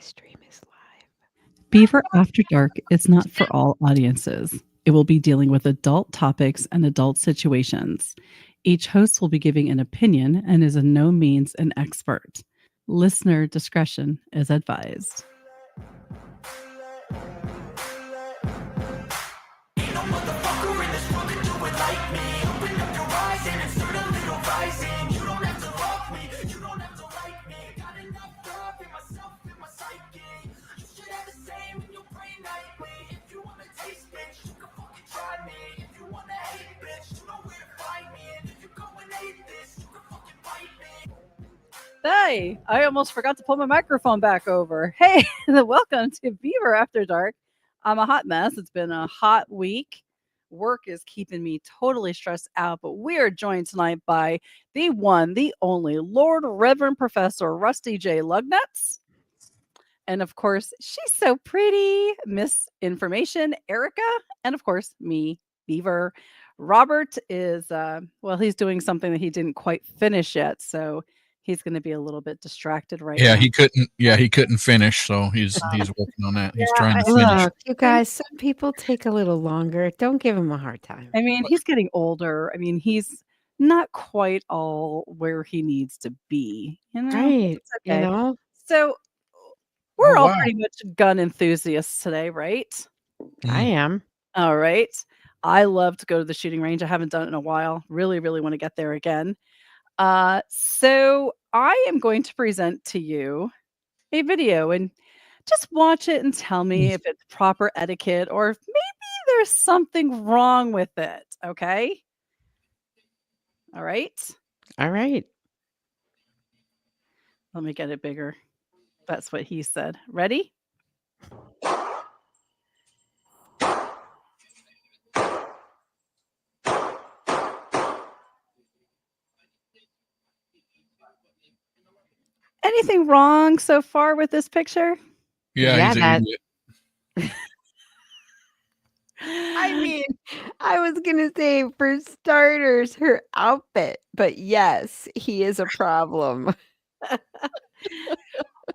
stream is live. Beaver After Dark is not for all audiences. It will be dealing with adult topics and adult situations. Each host will be giving an opinion and is in no means an expert. Listener discretion is advised. Hey, I almost forgot to pull my microphone back over. Hey, welcome to Beaver After Dark. I'm a hot mess. It's been a hot week. Work is keeping me totally stressed out, but we are joined tonight by the one, the only Lord Reverend Professor Rusty J. Lugnuts. And of course, she's so pretty, Miss Information, Erica. And of course, me, Beaver. Robert is, he's doing something that he didn't quite finish yet. So he's going to be a little bit distracted right now. He couldn't finish, so he's working on that. He's trying to finish. Look, you guys, some people take a little longer. Don't give him a hard time. I mean, he's getting older. I mean, he's not quite all where he needs to be. Right. It's okay. You know? So we're all pretty much gun enthusiasts today, right? I am. All right. I love to go to the shooting range. I haven't done it in a while. Really, really want to get there again. So I am going to present to you a video and just watch it and tell me if it's proper etiquette or if maybe there's something wrong with it. Okay. All right. All right. Let me get it bigger. That's what he said. Ready? Anything wrong so far with this picture? Yeah, he's an idiot. I mean, I was going to say, for starters, her outfit, but yes, he is a problem.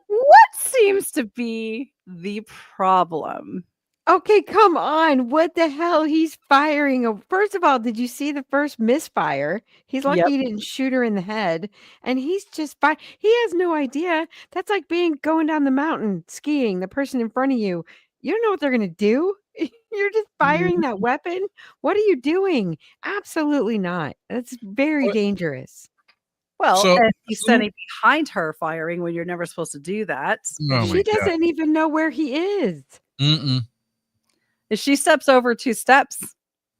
What seems to be the problem? Okay, come on. What the hell? He's firing. First of all, did you see the first misfire? He's lucky he didn't shoot her in the head. And he's just fine. He has no idea. That's like going down the mountain skiing. The person in front of you, you don't know what they're going to do. You're just firing that weapon. What are you doing? Absolutely not. That's very dangerous. Well, and he's standing behind her firing when you're never supposed to do that. She doesn't even know where he is. If she steps over 2 steps.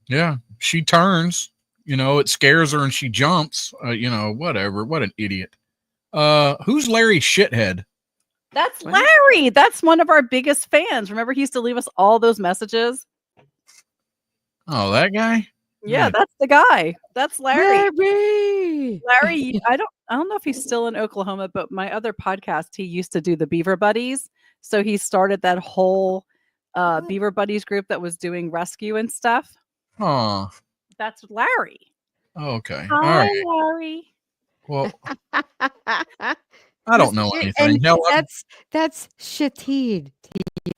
Yeah, she turns. It scares her and she jumps. Whatever. What an idiot. Who's Larry Shithead? That's Larry. That's one of our biggest fans. Remember, he used to leave us all those messages. Oh, that guy? Yeah, that's the guy. That's Larry. Larry, I don't know if he's still in Oklahoma, but my other podcast, he used to do the Beaver Buddies. So he started that whole Beaver Buddies group that was doing rescue and stuff. Oh. That's Larry. Okay. Hi, all right. Larry. Well, I don't know anything. That's Shatid to you,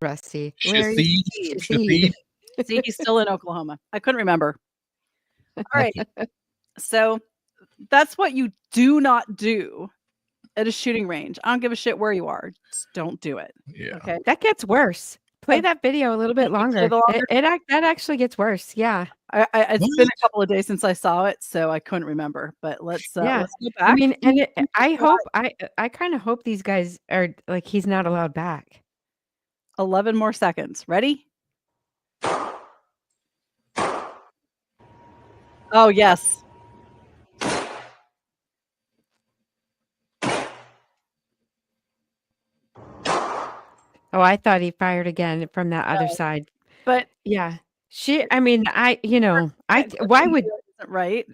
Rusty. Shatid. See, he's still in Oklahoma. I couldn't remember. All right. So that's what you do not do at a shooting range. I don't give a shit where you are. Just don't do it. Yeah. Okay. That gets worse. Play that video a little bit longer. That actually gets worse. Yeah. It's been a couple of days since I saw it, so I couldn't remember. But let's go back. I mean, and I kind of hope these guys are like, he's not allowed back. 11 more seconds. Ready? Oh, yes. Oh, I thought he fired again from that other side. But yeah, why would right?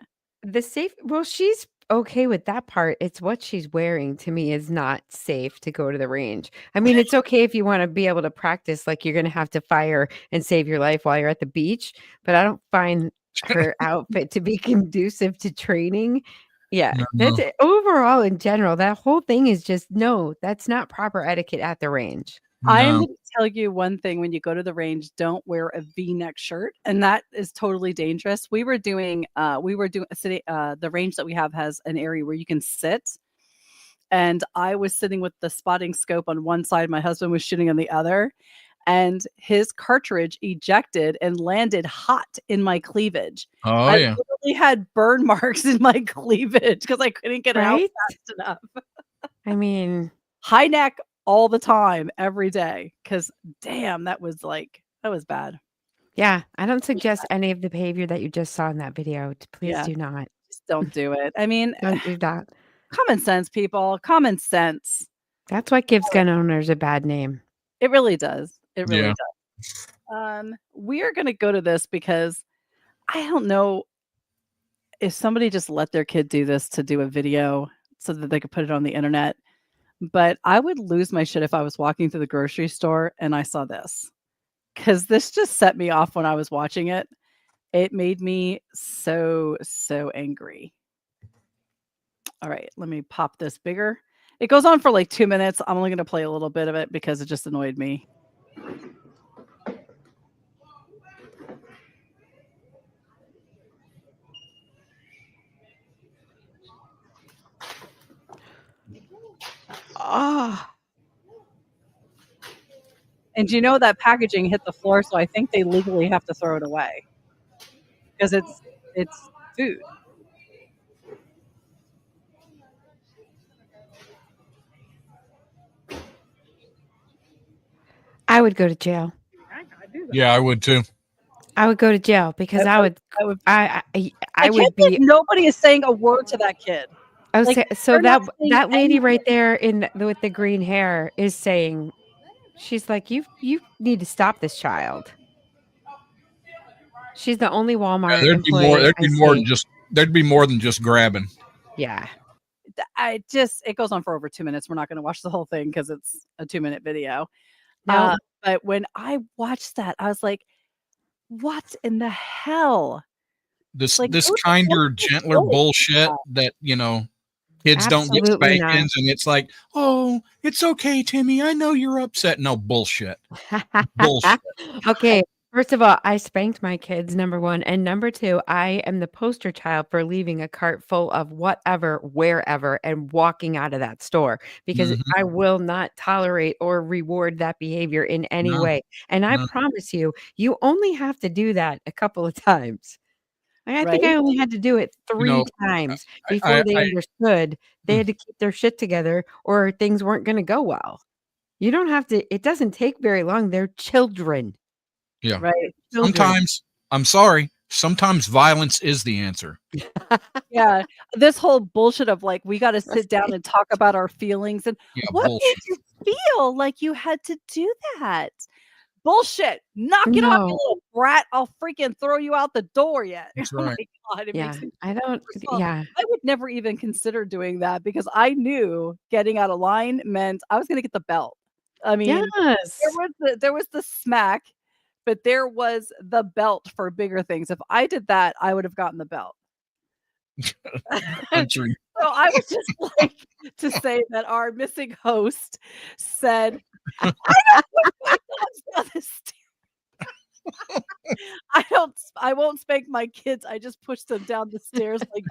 The safe, well, she's okay with that part. It's what she's wearing to me is not safe to go to the range. I mean, it's okay if you want to be able to practice, like you're going to have to fire and save your life while you're at the beach, but I don't find her outfit to be conducive to training Yeah, No. that's it. Overall, in general, that whole thing is just no, that's not proper etiquette at the range. I am No. going to tell you one thing when you go to the range, don't wear a V-neck shirt, and that is totally dangerous. We were doing sitting the range that we have has an area where you can sit, and I was sitting with the spotting scope on one side, my husband was shooting on the other, and his cartridge ejected and landed hot in my cleavage. Oh I yeah. literally had burn marks in my cleavage because I couldn't get it out Right? fast enough. I mean, High neck all the time, every day, because damn, that was bad. yeah, I don't suggest any of the behavior that you just saw in that video. Please Yeah, do not. just don't do it. I mean, Don't do that. common sense, people, common sense. That's what gives gun owners a bad name. It really does. It really Yeah. does. We are gonna go to this because I don't know if somebody just let their kid do this to do a video so that they could put it on the internet, but I would lose my shit if I was walking through the grocery store and I saw this, because this just set me off when I was watching it. It made me so, so angry. All right, let me pop this bigger. It goes on for like 2 minutes. I'm only going to play a little bit of it because it just annoyed me. Oh, And you know that packaging hit the floor, so I think they legally have to throw it away because it's food. I would go to jail. Yeah, I would too. I would go to jail because I would can't be. believe nobody is saying a word to that kid. I would Like, say so they're not that saying that lady anything. right there with the green hair is saying, she's like, you need to stop this child. She's the only Walmart Yeah, employee there'd I be more see. than just grabbing. Yeah. It goes on for over 2 minutes. We're not going to watch the whole thing because it's a 2-minute video. No. But when I watched that, I was like, what in the hell? This Like, this who the kinder, fuck is gentler going bullshit that? that kids don't get Absolutely not. spankings, and it's like, oh, it's okay, Timmy. I know you're upset. No bullshit. Bullshit. Okay. First of all, I spanked my kids, number one. And number two, I am the poster child for leaving a cart full of whatever, wherever, and walking out of that store because Mhm. I will not tolerate or reward that behavior in any No, way. And I no. promise you, you only have to do that a couple of times. I think I Right? only had to do it 3 times before they I understood they had to keep their shit together or things weren't gonna go well. You don't have to it doesn't take very long. They're children. yeah. Right. Children. I'm sorry. Sometimes violence is the answer. Yeah. This whole bullshit of like, we got to sit down and talk about our feelings. And Yeah, what bullshit. made you feel like you had to do that? Bullshit. Knock it off, you No. little brat. I'll freaking throw you out the door yet. That's Oh my right. God. It Yeah, makes me I don't First of all, yeah. I would never even consider doing that because I knew getting out of line meant I was gonna get the belt. I mean, Yes. there was the smack, but there was the belt for bigger things. If I did that, I would have gotten the belt. Country. So I would just like to say that our missing host said, "I don't push my dogs down the stairs. I won't spank my kids. I just push them down the stairs like."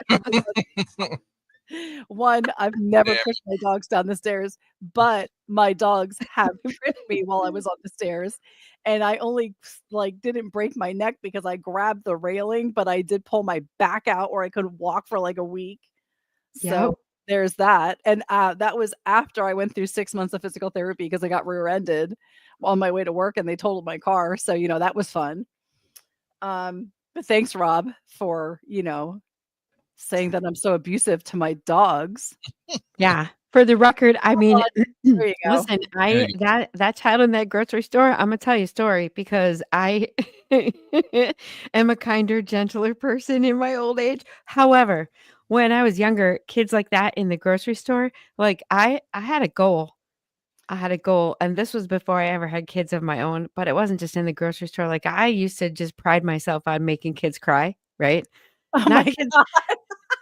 One, I've never Yeah. pushed my dogs down the stairs, but my dogs have tripped me while I was on the stairs, and I only didn't break my neck because I grabbed the railing, but I did pull my back out or I couldn't walk for like a week. Yep. So there's that, and that was after I went through 6 months of physical therapy because I got rear-ended on my way to work and they totaled my car, so, that was fun. But thanks, Rob, for, saying that I'm so abusive to my dogs. Yeah. For the record, I mean, There you go. listen, that child in that grocery store, Imma tell you a story because I am a kinder, gentler person in my old age. However, when I was younger, kids like that in the grocery store, like, I had a goal. I had a goal, and this was before I ever had kids of my own, but it wasn't just in the grocery store. Like, I used to just pride myself on making kids cry, right? Oh Not my kids god.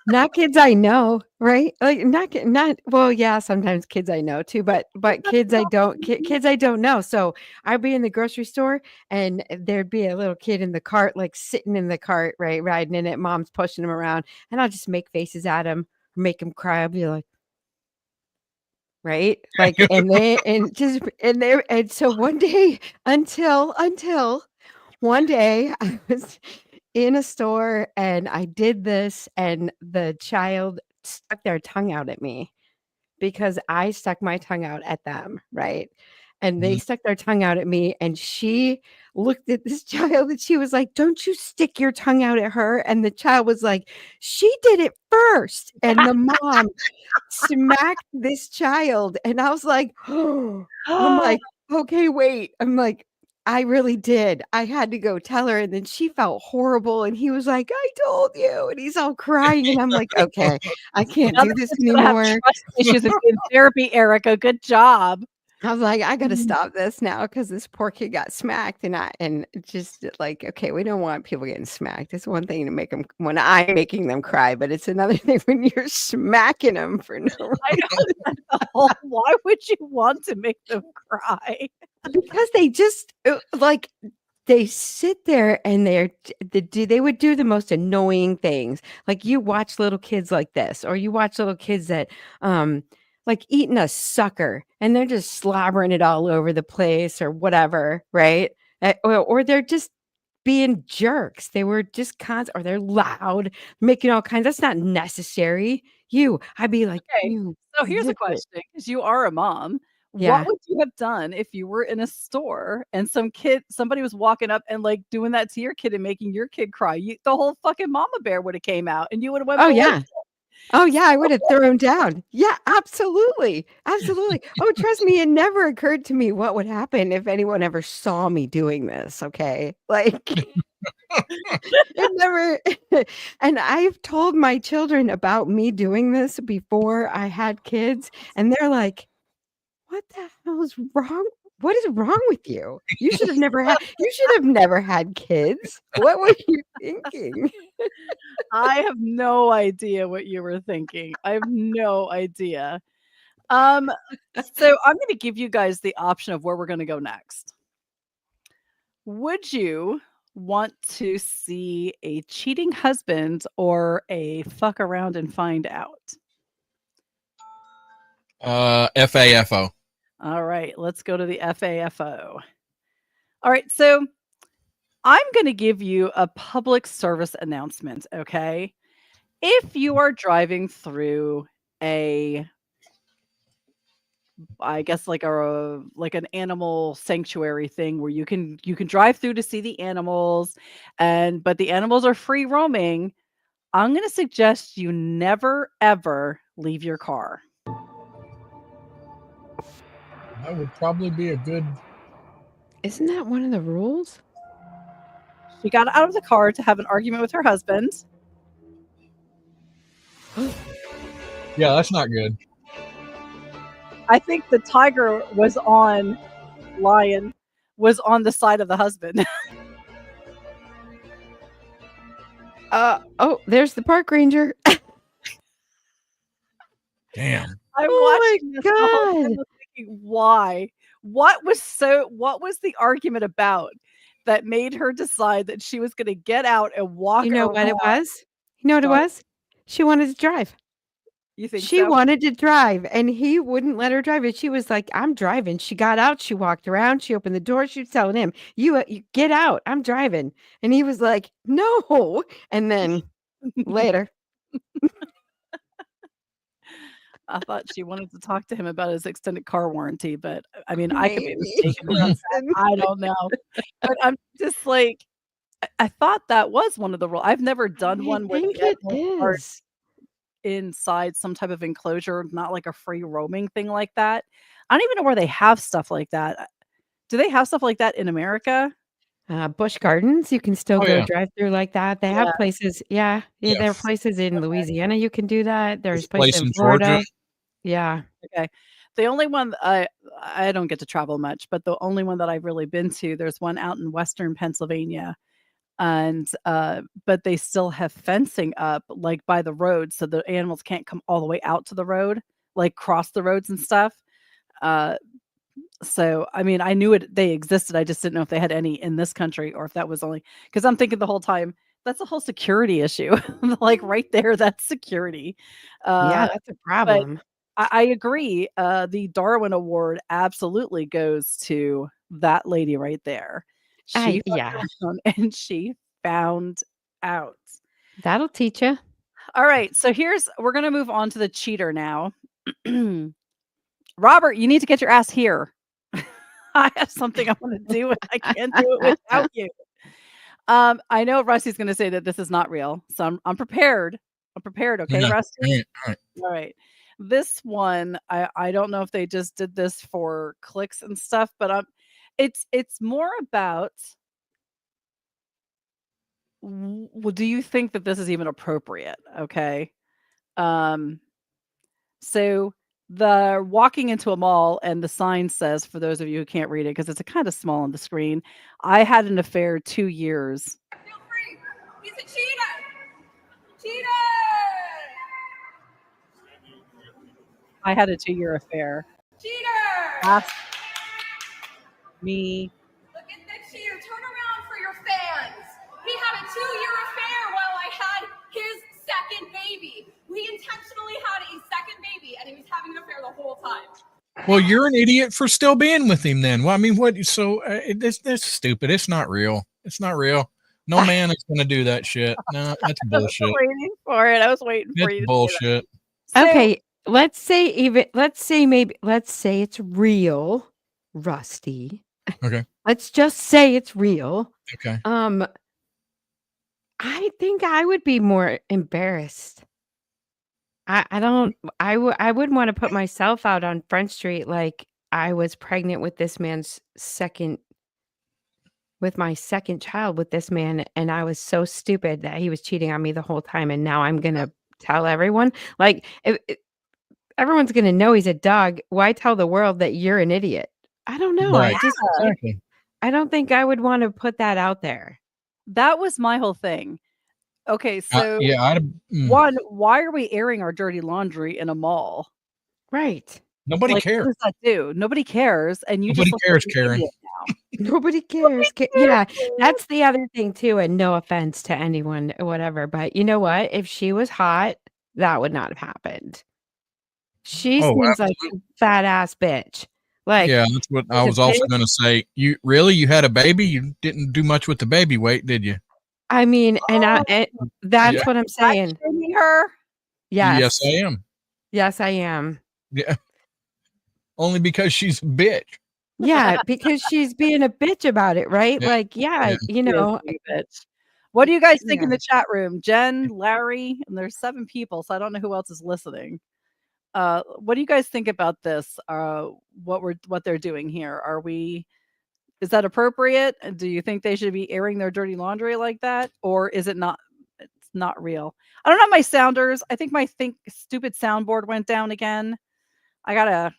Not kids I know, right? Like not well, yeah, sometimes kids I know too, but kids I don't kids I don't know. So I'd be in the grocery store and there'd be a little kid in the cart, like sitting in the cart, right, riding in it. Mom's pushing him around, and I'll just make faces at him, make him cry. I'll be like, right, like, and they and just and there and so one day until one day I was in a store and I did this and the child stuck their tongue out at me because I stuck my tongue out at them, right? And they Mhm. stuck their tongue out at me and she looked at this child and she was like, "Don't you stick your tongue out at her." And the child was like, "She did it first." And the mom smacked this child and I was like, "Oh." I'm like, "Okay, wait." I'm like, "I really did. I had to go tell her." And then she felt horrible and he was like, "I told you." And he's all crying and I'm like, "Okay, I can't Now do the this kid's gonna have anymore." trust issues and be in therapy, Erica. Good job. I was like, "I gotta Mm. stop this now because this poor kid got smacked." And just like, okay, we don't want people getting smacked. It's one thing to make them when I'm making them cry, but it's another thing when you're smacking them for no I know. Why would you want to make them cry? because they just like they sit there and they would do the most annoying things. Like you watch little kids like this, or you watch little kids that like eating a sucker and they're just slobbering it all over the place or whatever, right? Or they're just being jerks. They were just or they're loud, making all kinds. That's not necessary. I'd be like, Okay, you so here's a zip it. question, because you are a mom. What Yeah. would you have done if you were in a store and somebody was walking up and, like, doing that to your kid and making your kid cry? The whole fucking mama bear woulda came out and you woulda went Oh ballistic. yeah. Oh, yeah, I would have thrown down. Yeah, absolutely, absolutely. Oh, trust me, it never occurred to me what would happen if anyone ever saw me doing this, okay? Like, it never and I've told my children about me doing this before I had kids, and they're like, "What the hell is wrong? What is wrong with you? You should have never had kids. What were you thinking?" I have no idea what you were thinking. I have no idea. Um, so I'm gonna give you guys the option of where we're gonna go next. Would you want to see a cheating husband or a fuck around and find out? FAFO. All right, let's go to the FAFO. All right, so I'm going to give you a public service announcement, okay? If you are driving through I guess like an animal sanctuary thing where you can drive through to see the animals but the animals are free roaming, I'm going to suggest you never ever leave your car. That would probably be a good. Isn't that one of the rules? She got out of the car to have an argument with her husband. Yeah, that's not good. I think the lion was on the side of the husband. Oh, there's the park ranger. Damn. I'm Oh my watching this the whole time, god. I'm thinking, why? What was the argument about that made her decide that she was gonna get out and walk You know what around? it was? You know what it What? was? She wanted to drive. You think She so? wanted to drive, and he wouldn't let her drive, and she was like, "I'm driving." She got out, she walked around, she opened the door, she was telling him, you get out, I'm driving." And he was like, "No." And then later. I thought she wanted to talk to him about his extended car warranty, but, I mean, I could be Maybe. mistaken about that, I don't know. But I'm just like, I thought that was one of the rules. I've never done I one where think the it animals are is. inside some type of enclosure, not like a free roaming thing like that. I don't even know where they have stuff like that. Do they have stuff like that in America? Busch Gardens, you can still Oh go yeah, drive through like that. They have Yeah, places, yeah, yeah. there are places in okay, Louisiana you can do that. There's There's a places place in in Georgia. Florida. Yeah. okay. The only one I don't get to travel much, but the only one that I've really been to, there's one out in Western Pennsylvania. and but they still have fencing up like by the road so the animals can't come all the way out to the road, like cross the roads and stuff. So I mean, I knew they existed. I just didn't know if they had any in this country or if that was only because I'm thinking the whole time that's a whole security issue. Like right there, that's security. Yeah, Uh, that's a but problem. I agree. The Darwin Award absolutely goes to that lady right there. She Yeah, fucked around and she found out. that'll teach you. All right, so we're gonna move on to the cheater now. Robert, you need to get your ass here. I have something I want to do and I can't do it without you. I know Rusty's gonna say that this is not real, so I'm prepared. I'm prepared, okay, Yeah. Rusty? All right. All right. This one, I don't know if they just did this for clicks and stuff, but it's more about well, do you think that this is even appropriate? Okay. Um, so the walking into a mall and the sign says, for those of you who can't read it, because it's a kind of small on the screen, I had an affair 2 years. Feel free. He's a cheater. Cheater. I had a 2-year affair. Cheater. Ask me. Look at the cheater. Turn around for your fans. He had a 2-year affair while I had his second baby. We intentionally had a second baby, and he was having an affair the whole time. Well, you're an idiot for still being with him then. Well, I mean, what? So this stupid. It's not real. It's not real. No man is going to do that shit. No, that's bullshit. I was waiting for it. I was waiting for you It's to bullshit. So, Okay, let's say it's real, Rusty. Okay. Let's just say it's real. Okay. I think I would be more embarrassed. I wouldn't want to put myself out on Front Street like I was pregnant with this man's with my second child with this man, and I was so stupid that he was cheating on me the whole time, and now I'm gonna tell everyone. Like, if everyone's gonna know he's a dog, why tell the world that you're an idiot? I don't know. Right. Exactly. I don't think I would want to put that out there. that was my whole thing. Okay, so yeah. one, why are we airing our dirty laundry in a mall? Right. Nobody Like, cares. what does that do? Nobody cares, and you Nobody just look cares, like an Karen. idiot now. Nobody cares. Yeah, that's the other thing too, and no offense to anyone or whatever, but you know what? If she was hot, that would not have happened. She Oh, seems like a fat ass bitch. Like, Yeah, that's what I she's a was also bitch. going to say. You had a baby? You didn't do much with the baby weight, did you? I mean, and that's Yeah. what I'm saying. Shaming her? Yes. Yes, I am. Yes, I am. Yeah. Only because she's a bitch. Yeah, because she's being a bitch about it, right? Yeah. Like, yeah, Yeah. you know, She is a bitch. What do you guys think in Yeah. the chat room? Jen, Larry, and there's 7 people, so I don't know who else is listening. What do you guys think about this? What they're doing here? Is that appropriate? Do you think they should be airing their dirty laundry like that? Or is it not? It's not real. I don't have my sounders. I think my stupid soundboard went down again. I gotta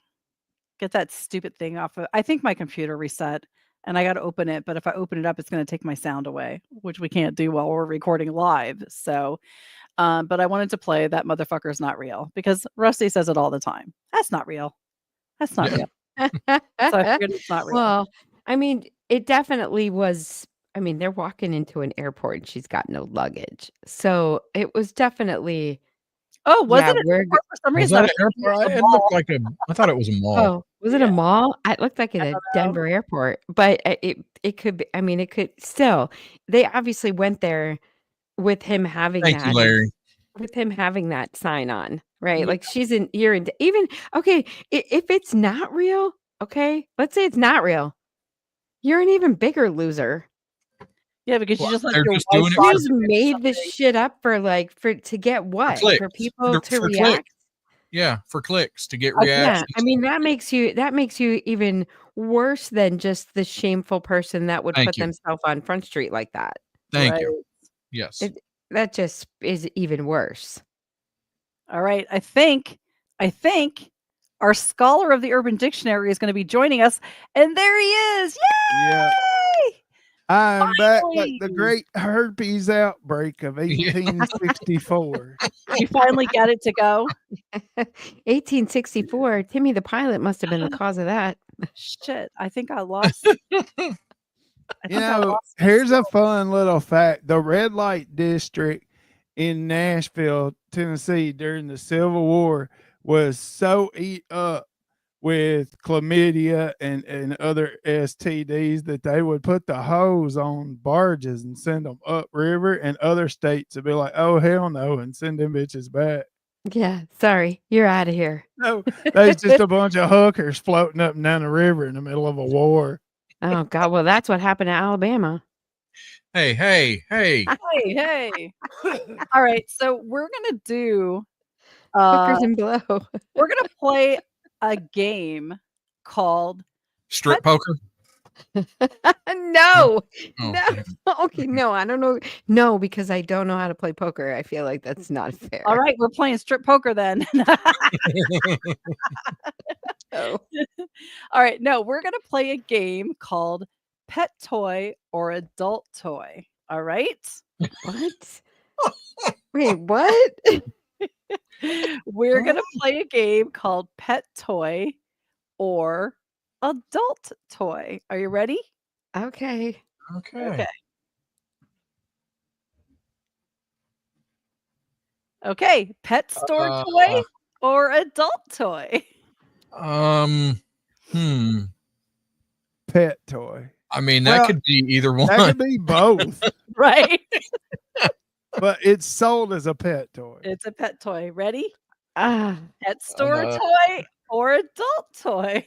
get that stupid thing off of. I think my computer reset and I gotta open it, but if I open it up, it's gonna take my sound away, which we can't do while we're recording live. So but I wanted to play That Motherfucker Is Not Real because Rusty says it all the time. That's not real. That's not Yeah. real. So I figured it's not real. Well, I mean, it definitely was. I mean, they're walking into an airport and she's got no luggage. So it was definitely, Oh, was yeah, it an we're airport for some Was reason? that I an was thinking it was airport? a It mall. looked like I thought it was a mall. Oh, was it a Yeah. mall? It looked like I at a don't know. Denver airport, but it could be, I mean, it could still. They obviously went there with him having Thank you, that, Larry. with him having that sign on, right? Yeah. Like you're in, even, okay, if it's not real, okay, let's say it's not real. You're an even bigger loser. Yeah, because you Well, just let they're your just wife doing it bother You just you or made this something. shit up to get what? For clicks. people to For clicks. react? Yeah, for clicks to get I think Yeah, reactions. I mean that makes you even worse than just the shameful person that would Thank put you. themselves on Front Street like that. Thank Right. you. Yes. That just is even worse. All right. I think our scholar of the Urban Dictionary is going to be joining us, and there he is. Yay! Yeah. I'm back like the Finally! great herpes outbreak of Yeah. 1864. You finally get it to go. 1864. Timmy the pilot must have been the cause of that. Shit, I think I lost. I You think I know, lost. here's a fun little fact. The red light district in Nashville, Tennessee during the Civil War was so eat up with chlamydia and other STDs that they would put the hose on barges and send them upriver, and other states would be like, oh, hell no, and send them bitches back. Yeah, sorry. You're out of here. No, there's just a bunch of hookers floating up and down the river in the middle of a war. Oh god, well that's what happened to Alabama. Hey. Hey. All right, so we're gonna do. Hookers and blow. We're gonna play a game called Strip poker. No. Oh, No. okay. Okay, no, I don't know. No, because I don't know how to play poker. I feel like that's not fair. All right, we're playing strip poker then. Oh. All right, no, we're gonna play a game called Pet Toy or Adult Toy. All right. What? Wait, what? We're gonna play a game called Pet Toy or Adult Toy. Are you ready? Okay. Okay. Okay, pet store toy or adult toy? Pet toy. I mean, that Well, could be either one. That could be both, Right? but it's sold as a pet toy. It's a pet toy. Ready? Ah, Pet store Uh, toy or adult toy?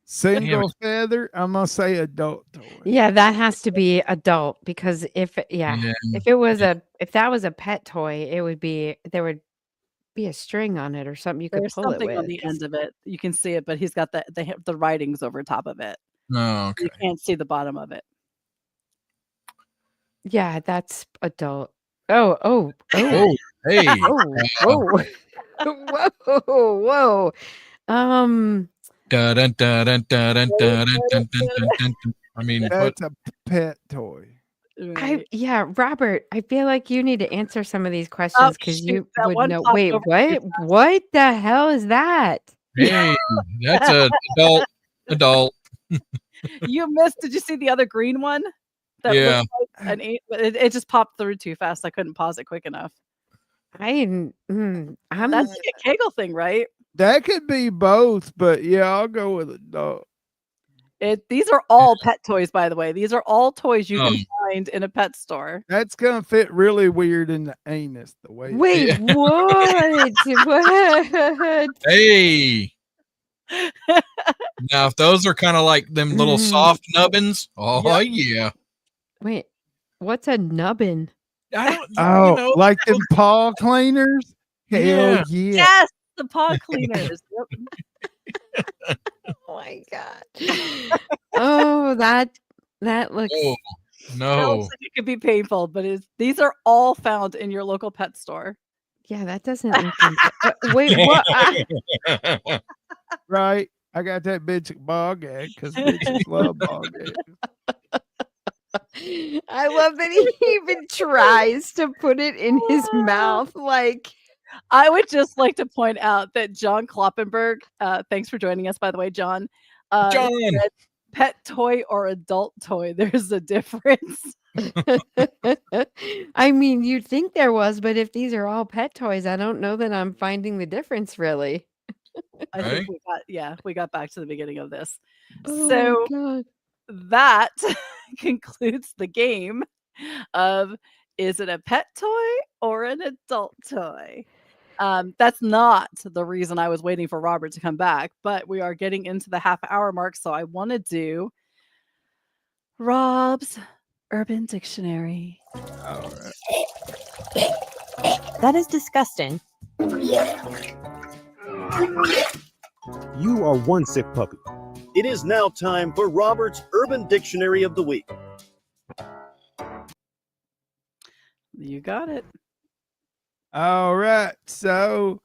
Single feather, I'm gonna say adult toy. yeah, that has to be adult because if Yeah. if that was a pet toy, there would be a string on it or something you could There's pull it something on with. the end of it. You can see it, but he's got the writings over top of it. Oh, okay. You can't see the bottom of it. Yeah, that's adult. Oh. Oh, hey. Whoa. Whoa. Dun, dun, dun, dun, dun, dun, dun, dun, dun, dun, dun. I mean, what? That's a pet toy. Right. Robert, I feel like you need to answer some of these questions because shoot, you that would one know. popped Wait, over what? too What the hell is that? Hey, that's a adult. You missed. Did you see the other green one? That Yeah. looked like an eight, but it just popped through too fast. I couldn't pause it quick enough. I'm That's like a Kegel thing, right? That could be both, but yeah, I'll go with adult. These are all pet toys, by the way. These are all toys you can Um, find in a pet store. That's gonna fit really weird in the anus the way. wait, what? What? Hey. Now, if those are kind of like them little soft nubbins, oh yeah. Wait, what's a nubbin? I don't. Oh, You know, like them paw cleaners? Hell Yeah. yeah. Yes, the paw cleaners. Yep. Oh my god. Oh, that looks oh That no. looks like it could be painful, but these are all found in your local pet store. yeah, that doesn't look wait, what? Right. I got that bitch at ball gag because bitches love ball gag. I love that he even tries to put it in his mouth. Like, I would just like to point out that John Kloppenberg, thanks for joining us, by the way, John. John. Said, pet toy or adult toy, there's a difference. I mean, you'd think there was, but if these are all pet toys, I don't know that I'm finding the difference really. I Right? think we got back to the beginning of this. Oh So my god. that concludes the game of is it a pet toy or an adult toy? That's not the reason I was waiting for Robert to come back, but we are getting into the half-hour mark, so I want to do Rob's Urban Dictionary. All right. That is disgusting. You are one sick puppy. It is now time for Robert's Urban Dictionary of the Week. You got it. All right. So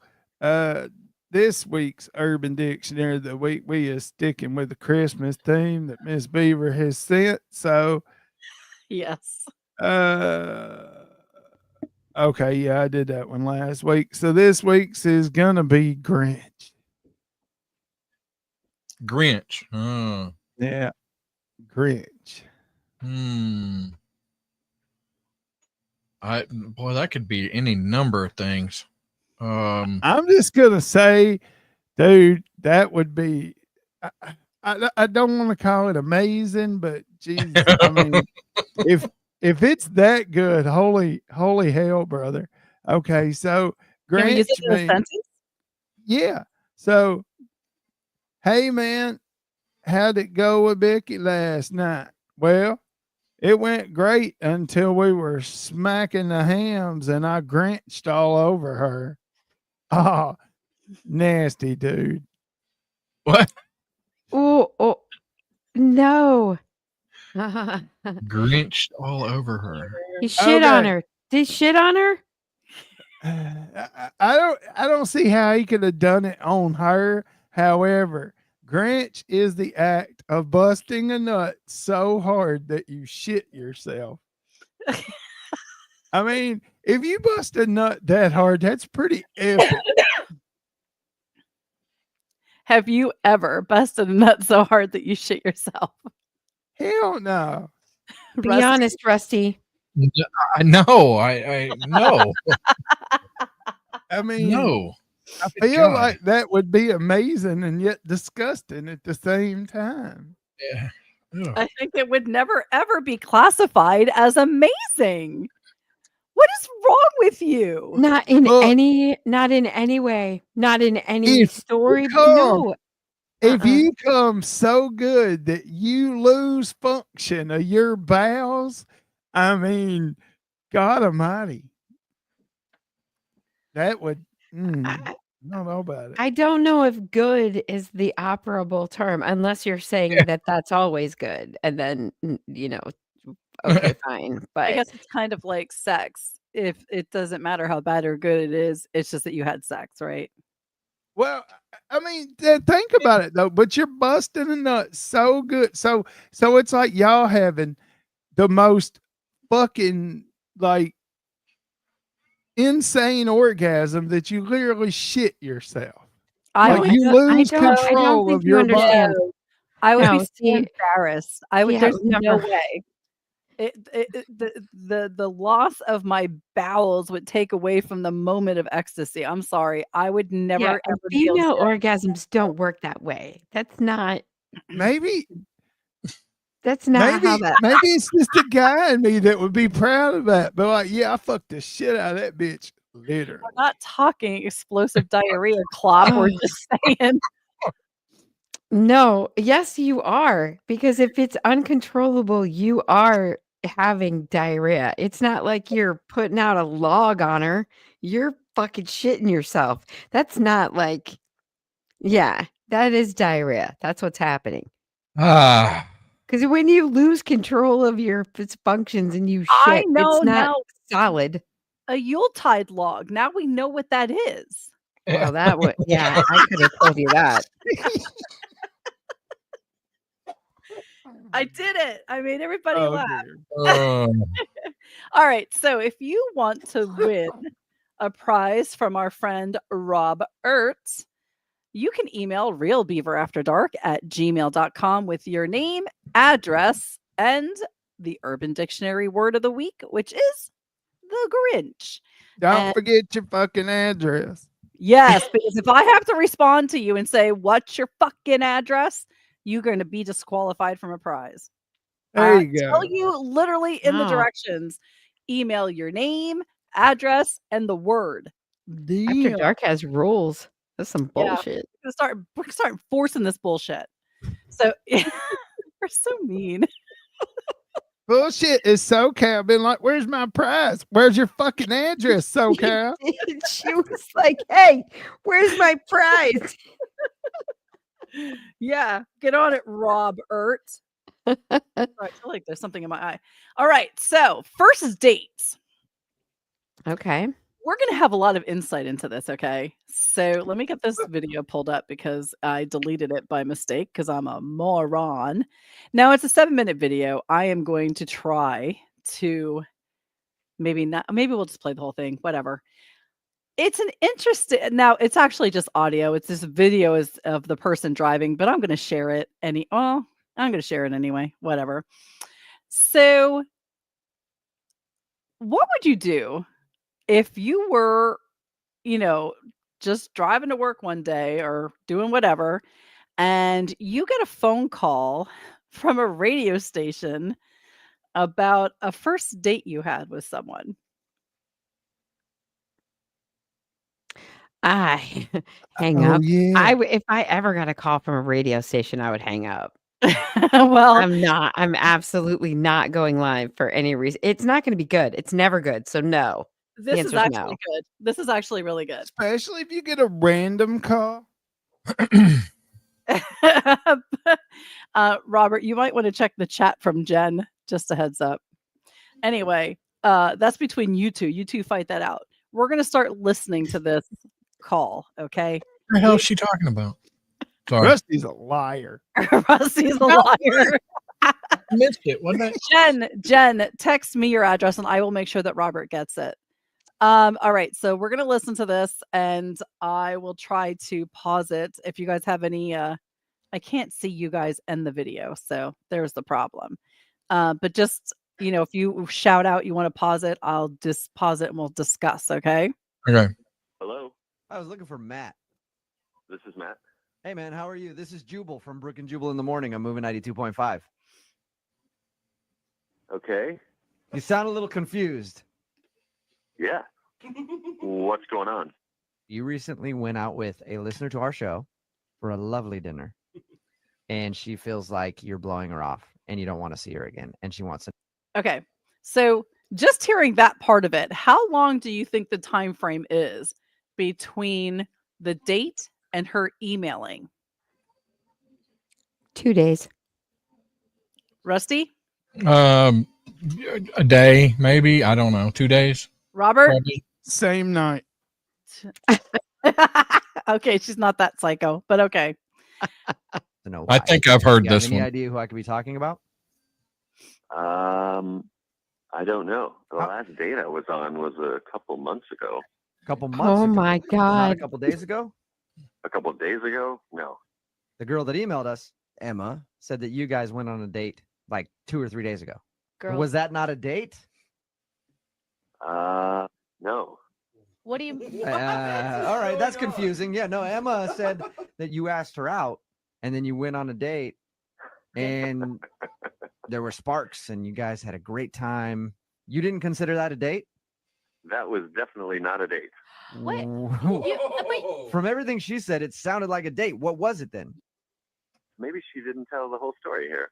this week's Urban Dictionary of the Week, we is sticking with the Christmas theme that Miss Beaver has sent. So Yes. Okay, yeah, I did that one last week. So this week's is gonna be Grinch. Grinch. Oh. Yeah, Grinch. Boy, that could be any number of things. I'm just gonna say, dude, that would be. I don't want to call it amazing, but Jesus, I mean, if it's that good, holy hell, brother. Okay, so Can we use it Grinch in a means sentence? yeah. So, hey man, how'd it go with Becky last night? Well, it went great until we were smacking the hams and I grinched all over her. Oh, nasty, dude. what? Oh, no. Grinched all over her. He shit on Okay. her. Did he shit on her? I don't see how he could have done it on her. However, Grinch is the act of busting a nut so hard that you shit yourself. I mean, if you bust a nut that hard, that's pretty epic. Have you ever busted a nut so hard that you shit yourself? Hell no. Be Rusty? honest, Rusty. I know. I no. I mean, No. I Good feel God. like that would be amazing and yet disgusting at the same time. Yeah. Ugh. I think it would never ever be classified as amazing. What is wrong with you? Not in Look. any way. Not in any If you story. come- No. If Uh-uh. you come so good that you lose function of your bowels, I mean, God Almighty, that would. I don't know about it. I don't know if good is the operable term unless you're saying that that's always good. And then, okay, fine. I But guess it's kind of like sex. If it doesn't matter how bad or good it is, it's just that you had sex, right? Well, I mean, think about it though. But you're busting a nut so good, so it's like y'all having the most fucking like insane orgasm that you literally shit yourself. I Like would, you lose I don't control think of you your understand. body. I would No, be so see- embarrassed. I would. Yeah, There's no never. way. The loss of my bowels would take away from the moment of ecstasy. I'm sorry. I would never Yeah, ever and be able female to. orgasms don't work that way. That's not Maybe how that. maybe it's just a guy in me that would be proud of that. But like, yeah, I fucked the shit out of that bitch. Literally. We're not talking explosive diarrhea clop. We're just saying. No, yes, you are. Because if it's uncontrollable, you are having diarrhea. It's not like you're putting out a log on her. You're fucking shitting yourself. That's not like, yeah, that is diarrhea. That's what's happening. Ah. Because when you lose control of your functions and you shit, I know it's not now. solid. A Yuletide log. Now we know what that is. Well, that would, yeah, I could have told you that. I did it. I made everybody Oh, laugh. dear. Oh. All right. So if you want to win a prize from our friend Rob Ertz, you can email realbeaverafterdark@gmail.com with your name, address, and the Urban Dictionary word of the week, which is the Grinch. Don't And- forget your fucking address. Yes, because if I have to respond to you and say, "What's your fucking address?" you're going to be disqualified from a prize. There you go. Tell you literally in the Wow. directions. Email your name, address, and the word. After Damn. Dark has rules. That's some Yeah. bullshit. We're gonna start enforcing this bullshit. So we're so mean. Bullshit is SoCal been like, where's my prize? Where's your fucking address, SoCal? She was like, "Hey, where's my prize?" Yeah, get on it, Rob Ertz. Sorry, I feel like there's something in my eye. All right, so first dates. Okay. we're going to have a lot of insight into this, okay? So let me get this video pulled up because I deleted it by mistake because I'm a moron. Now it's a 7-minute video. I am going to try to maybe we'll just play the whole thing, whatever. It's an interesting, now it's actually just audio. It's this video is of the person driving, but I'm going to share it I'm going to share it anyway, whatever. So what would you do if you were, just driving to work one day or doing whatever, and you get a phone call from a radio station about a first date you had with someone? I hang Oh up. yeah. If I ever got a call from a radio station, I would hang up. Well, I'm absolutely not going live for any reason. It's not going to be good. It's never good. So no. this is answer's actually no. good. This is actually really good. Especially if you get a random call. Robert, you might want to check the chat from Jen. Just a heads up. Anyway, that's between you two. You two fight that out. We're going to start listening to this call, okay? What the hell is she talking about? Sorry, Rusty's a liar. Rusty's a liar. I missed it. Wasn't that? Jen, text me your address and I will make sure that Robert gets it. All right, so we're going to listen to this and I will try to pause it. If you guys have any, I can't see you guys end the video, so there's the problem. But just, if you shout out you want to pause it, I'll just pause it and we'll discuss, okay? Okay. Hello, I was looking for Matt. this is Matt. Hey, man, how are you? This is Jubal from Brook and Jubal in the Morning. I'm moving 92.5. Okay. You sound a little confused. Yeah. What's going on? You recently went out with a listener to our show for a lovely dinner, and she feels like you're blowing her off and you don't want to see her again. And she wants to. Okay. So just hearing that part of it, how long do you think the time frame is between the date and her emailing? 2 days. Rusty? A day, maybe. I don't know. 2 days. Robert? Probably. Same night. Okay, she's not that psycho, but okay. To know I why. think I've heard You have this any one. idea who I could be talking about? I don't know. The last date I was on was a couple months ago. A couple months Oh ago. my Not a God. couple days ago? A couple of days ago? No. The girl that emailed us, Emma, said that you guys went on a date like 2 or 3 days ago. Girl, Was that not a date? No. what do you All right, that's confusing. Yeah, no, Emma said that you asked her out and then you went on a date and there were sparks and you guys had a great time. You didn't consider that a date? That was definitely not a date. What? From everything she said, it sounded like a date. What was it then? Maybe she didn't tell the whole story here.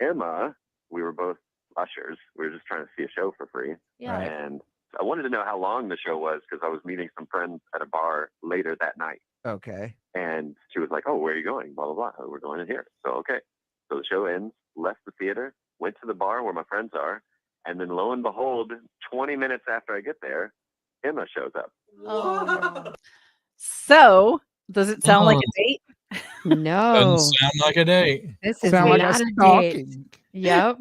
Emma, we were both ushers. We were just trying to see a show for free. Yeah. Right. And I wanted to know how long the show was because I was meeting some friends at a bar later that night. Okay. And she was like, "Oh, where are you going? Blah, blah, blah. Oh, we're going in here." So, okay. So the show ends, left the theater, went to the bar where my friends are. And then lo and behold, 20 minutes after I get there, Emma shows up. Oh. So, does it sound like a date? No. Doesn't sound like a date. This is Sound like not a a date. stalking. Yep.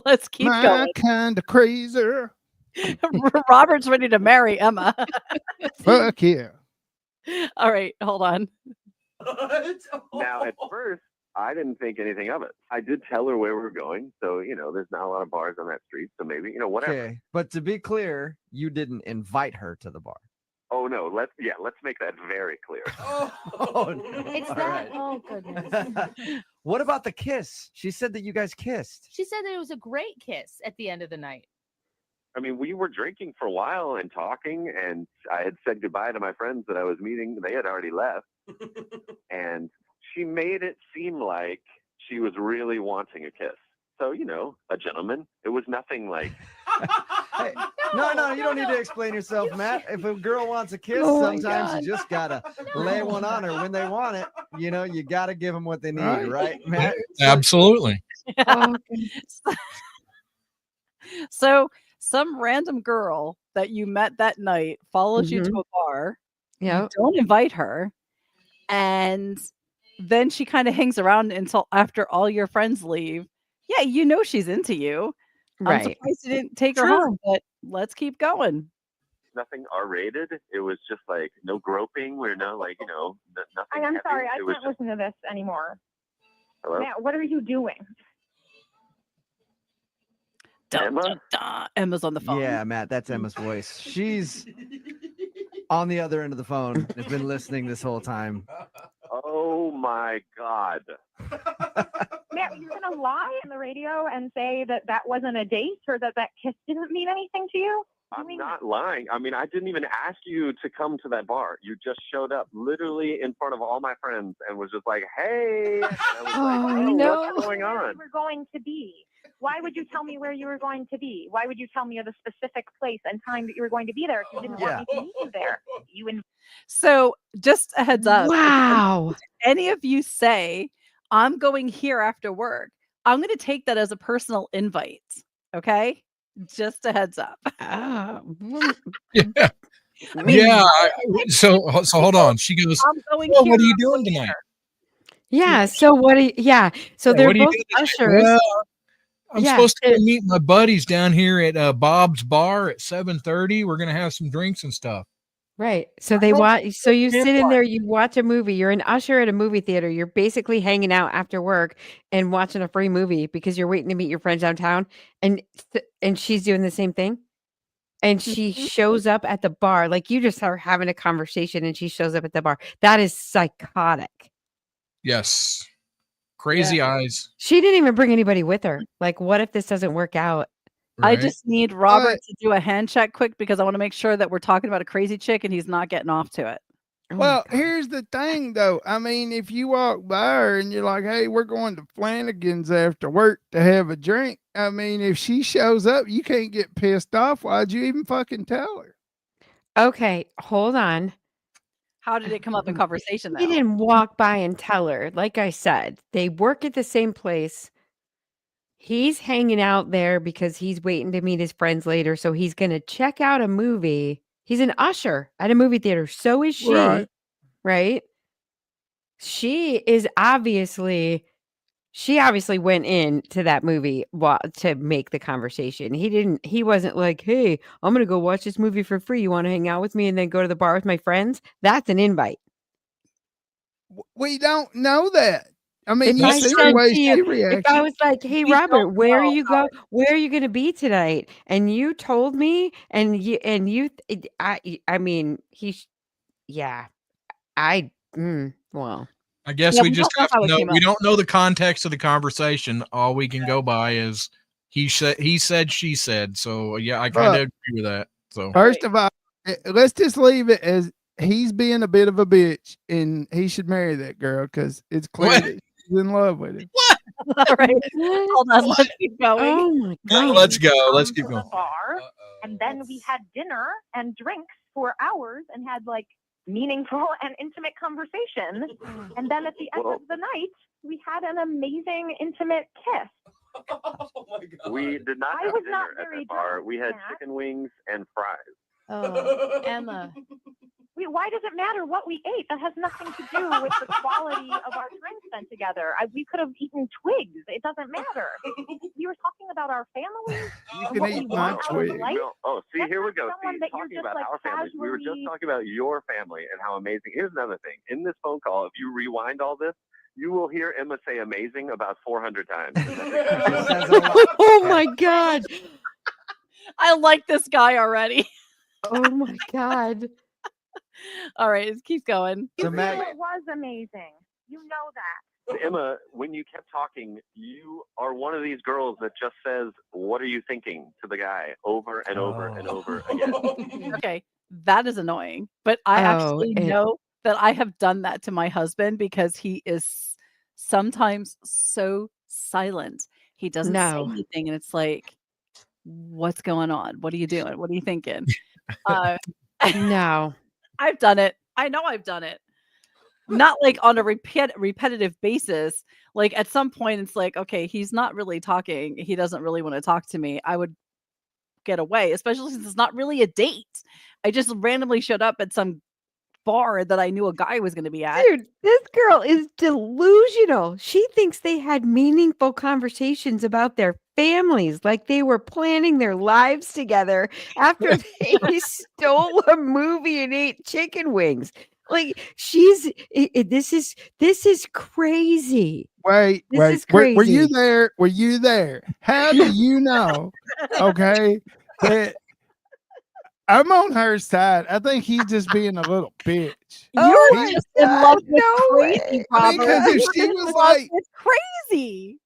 Let's keep My going. kind of crazy. Robert's ready to marry Emma. Fuck yeah. All right, hold on. Now, at first, I didn't think anything of it. I did tell her where we were going. So, there's not a lot of bars on that street. So maybe, whatever. Okay. But to be clear, you didn't invite her to the bar. Oh, no. Let's make that very clear. Oh, no. It's All that. right. Oh goodness. What about the kiss? She said that you guys kissed. She said that it was a great kiss at the end of the night. I mean, we were drinking for a while and talking, and I had said goodbye to my friends that I was meeting. They had already left. And she made it seem like she was really wanting a kiss. So, a gentleman. It was nothing like, Hey, no, you don't need to explain yourself, Matt. If a girl wants a kiss, Oh my sometimes God. you just gotta lay one on her when they want it. You gotta give them what they need, Right. right, Matt? Absolutely. Oh, So some random girl that you met that night follows you to a bar. You Yep. don't invite her, and then she kind of hangs around until after all your friends leave. Yeah, you know she's into you. I'm Right. surprised you didn't take her True. home, but let's keep going. Nothing R-rated. It was just like no groping or no like nothing. I'm heavy. sorry, I It was can't just, listen to this anymore. hello, Matt, what are you doing? Dun, Emma? dun, dun. Emma's on the phone. Yeah, Matt, that's Emma's voice. She's on the other end of the phone. Has been listening this whole time. Oh my God. Matt, you're going to lie on the radio and say that that wasn't a date or that that kiss didn't mean anything to you? I'm not lying. I mean, I didn't even ask you to come to that bar. You just showed up literally in front of all my friends and was just like, hey. And I was like, no. what's going on? You were going to be. Why would you tell me where you were going to be? Why would you tell me of the specific place and time that you were going to be there if you didn't want me to meet you there? So just a heads up. Wow. If any of you say, I'm going here after work, I'm going to take that as a personal invite. Okay? Just a heads up. Yeah. So hold on. She goes, I'm going well, here. what are you I'm doing going tonight? here. Yeah. So what? So Yeah, they're what are you both doing tonight? ushers. Well, I'm Yeah, supposed to so- go meet my buddies down here at Bob's Bar at 7:30. We're gonna have some drinks and stuff. Right. So they Well, watch. So you here's sit in what. there, you watch a movie. You're an usher at a movie theater. You're basically hanging out after work and watching a free movie because you're waiting to meet your friends downtown. And she's doing the same thing. And she shows up at the bar, like you just are having a conversation, and she shows up at the bar. That is psychotic. Yes. Crazy eyes. She didn't even bring anybody with her. Like, what if this doesn't work out? I Right? just need Robert to do a hand check quick because I want to make sure that we're talking about a crazy chick and he's not getting off to it. Oh my Well, God. here's the thing, though. I mean, if you walk by her and you're like, hey, we're going to Flanagan's after work to have a drink. I mean, if she shows up, you can't get pissed off. Why'd you even fucking tell her? Okay, hold on. How did it come up in conversation He though? didn't walk by and tell her. Like I said, they work at the same place. He's hanging out there because he's waiting to meet his friends later. So he's going to check out a movie. He's an usher at a movie theater. So is she. Right? She obviously went in to that movie to make the conversation. He wasn't like, hey, I'm going to go watch this movie for free. You want to hang out with me and then go to the bar with my friends? That's an invite. We don't know that. I mean, If you I see said the way to she you, if reacted. I was like, "Hey, We Robert, don't where are know. you Where are you going to be tonight?" and you told me, I mean, yeah, well, I guess Yeah, we we just don't know have how to it know. came We up. don't know the context of the conversation. All we can go by is he said, she said. So yeah, I kind of agree with that. So First of all, let's just leave it as he's being a bit of a bitch and he should marry that girl because it's clear What? that she's in love with him. All right. Hold on. Let's keep going. oh my God. let's go. Let's To keep the going. bar, and then we had dinner and drinks for hours and had like meaningful and intimate conversation. And then at the end of the night, we had an amazing intimate kiss. We did not I have was dinner not at very that bar. drunk, We had Matt. chicken wings and fries. Oh, Emma. Why does it matter what we ate? That has nothing to do with the quality of our time spent together. We could have eaten twigs. It doesn't matter. We were talking about our families. You and can what eat we my want out of twig. life. Oh, see, That's here we not go. someone See, that you're talking just, about like, our families. We were just casually- talking about your family and how amazing. Here's another thing. In this phone call, if you rewind all this, you will hear Emma say amazing about 400 times. Oh my God. I like this guy already. Oh my God. All right, let's keep going. So You Matt, know it was amazing. You know that. Emma, when you kept talking, you are one of these girls that just says, "What are you thinking?" to the guy over and over and over again. Okay, that is annoying. But I actually know that I have done that to my husband because he is sometimes so silent. He doesn't say No. anything, and it's like, what's going on? What are you doing? What are you thinking? No. I've done it. I know I've done it. Not like on a repetitive basis. Like at some point, it's like, okay, he's not really talking. He doesn't really want to talk to me. I would get away, especially since it's not really a date. I just randomly showed up at some bar that I knew a guy was going to be at. Dude, this girl is delusional. She thinks they had meaningful conversations about their families, like they were planning their lives together after they stole a movie and ate chicken wings. Like this is crazy. Wait, This wait. is Were you crazy. there? Were you there? How do you know? Okay, that I'm on her side. I think he's just being a little bitch. You're He- just in love with no crazy, way. I mean, Robert. 'cause if You're she in was love like- with crazy.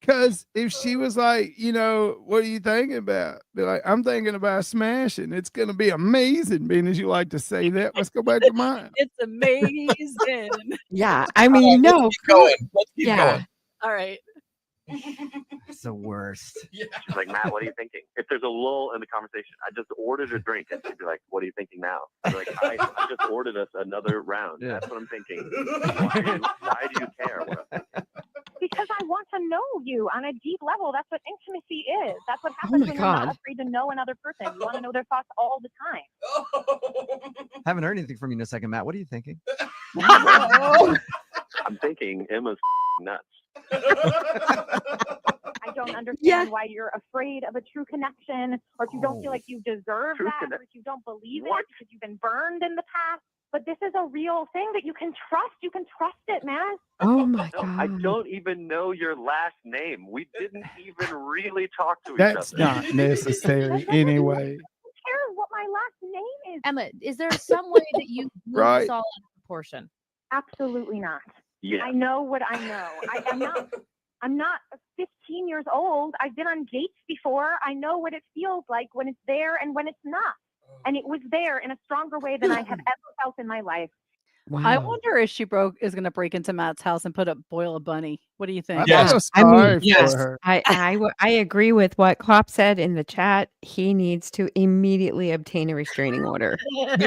Because if she was like, what are you thinking about? Be like, I'm thinking about smashing. It's going to be amazing, being as you like to say that. Let's go back to mine. It's amazing. Yeah, I mean, no. Let's keep going. Let's keep Yeah. going. All right. It's the worst. She's like, Matt, what are you thinking? If there's a lull in the conversation, I just ordered a drink, and she'd be like, what are you thinking now? I'd be like, I just ordered us another round. Yeah. That's what I'm thinking. Why do you care? What I'm thinking? Because I want to know you on a deep level. That's what intimacy is. That's what happens my when you're not God. afraid to know another person. You want to know their thoughts all the time. Haven't heard anything from you in a second, Matt. What are you thinking? I'm thinking Emma's nuts. I don't understand Yeah. why you're afraid of a true connection, or if you don't feel like you deserve True that, connect- or if you don't believe What? it because you've been burned in the past. But this is a real thing that you can trust. You can trust it, man. Oh my No, I god. don't even know your last name. We didn't even really talk to each That's other. not necessary anyway. Who cares what my last name is? Emma, is there some way that you blew Right. this all out of proportion? Absolutely not. Yeah. I know what I know. I'm not 15 years old. I've been on dates before. I know what it feels like when it's there and when it's not. And it was there in a stronger way than I have ever felt in my life. I Wow. wonder if she is going to break into Matt's house and boil a bunny. What do you think? I Yes. feel I mean, sorry yes. for her. I agree with what Klopp said in the chat. He needs to immediately obtain a restraining order. Look,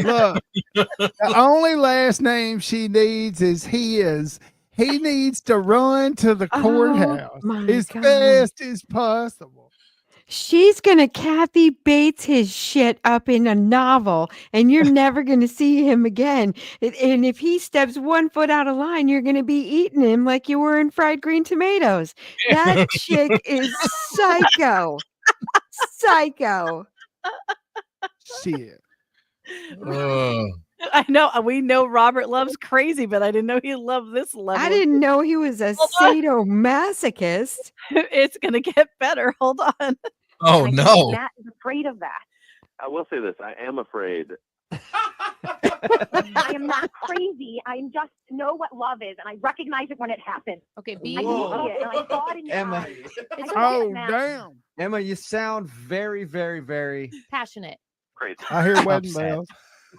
the only last name she needs is his. He needs to run to the Oh, courthouse my as God. fast as possible. She's gonna Kathy Bates his shit up in a novel, and you're never gonna see him again. And if he steps 1 foot out of line, you're gonna be eating him like you were in fried green tomatoes. That chick is psycho. Psycho. Shit. Oh. I know. We know Robert loves crazy, but I didn't know he loved this level. I didn't know he was a Hold on. sadomasochist. It's going to get better. Hold on. Oh I no. think Matt is afraid of that. I will say this. I am afraid. I am not crazy. I just know what love is, and I recognize it when it happens. Okay, I be can see it, and I saw it in your Emma. eyes. I It's don't Oh, get it, Matt. damn. Emma, you sound very, very, very passionate. Crazy. I hear wedding upset. bells.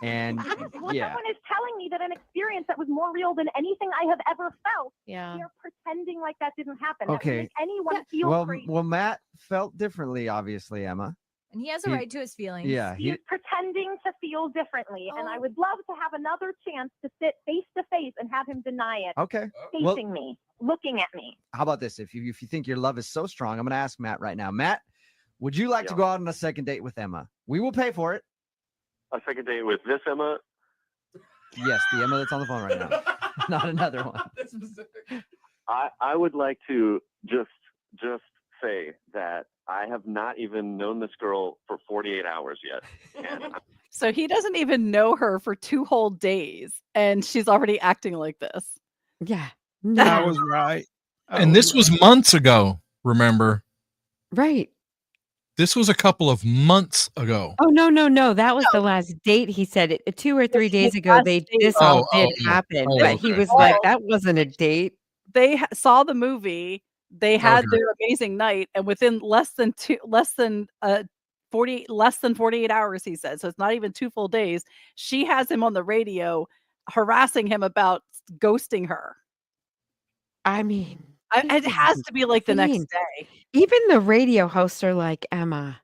And Well, yeah, someone is telling me that an experience that was more real than anything I have ever felt. Yeah. You're pretending like that didn't happen. That would Okay. make anyone feel well, crazy. well, Matt felt differently, obviously, Emma. And he has a He- right to his feelings. Yeah, He's pretending to feel differently, and I would love to have another chance to sit face to face and have him deny it. Okay. Facing Well, me, looking at me. how about this? If you think your love is so strong, I'm going to ask Matt right now. Matt, would you like to go out on a second date with Emma? We will pay for it. A second date with this Emma. Yes, the Emma that's on the phone right now, not another one. I would like to just say that I have not even known this girl for 48 hours yet. And So he doesn't even know her for 2 whole days, and she's already acting like this. Yeah. I No. was right. And this was months ago, remember? Right. This was a couple of months ago. Oh no. That was the last date. He said it 2 or 3 days ago. This all did happen, but he was like, that wasn't a date. They saw the movie. They had Okay. their amazing night, and within less than 48 hours, he said. So it's not even 2 full days. She has him on the radio, harassing him about ghosting her. I mean, It has to be like the next insane. day. Even the radio hosts are like, Emma,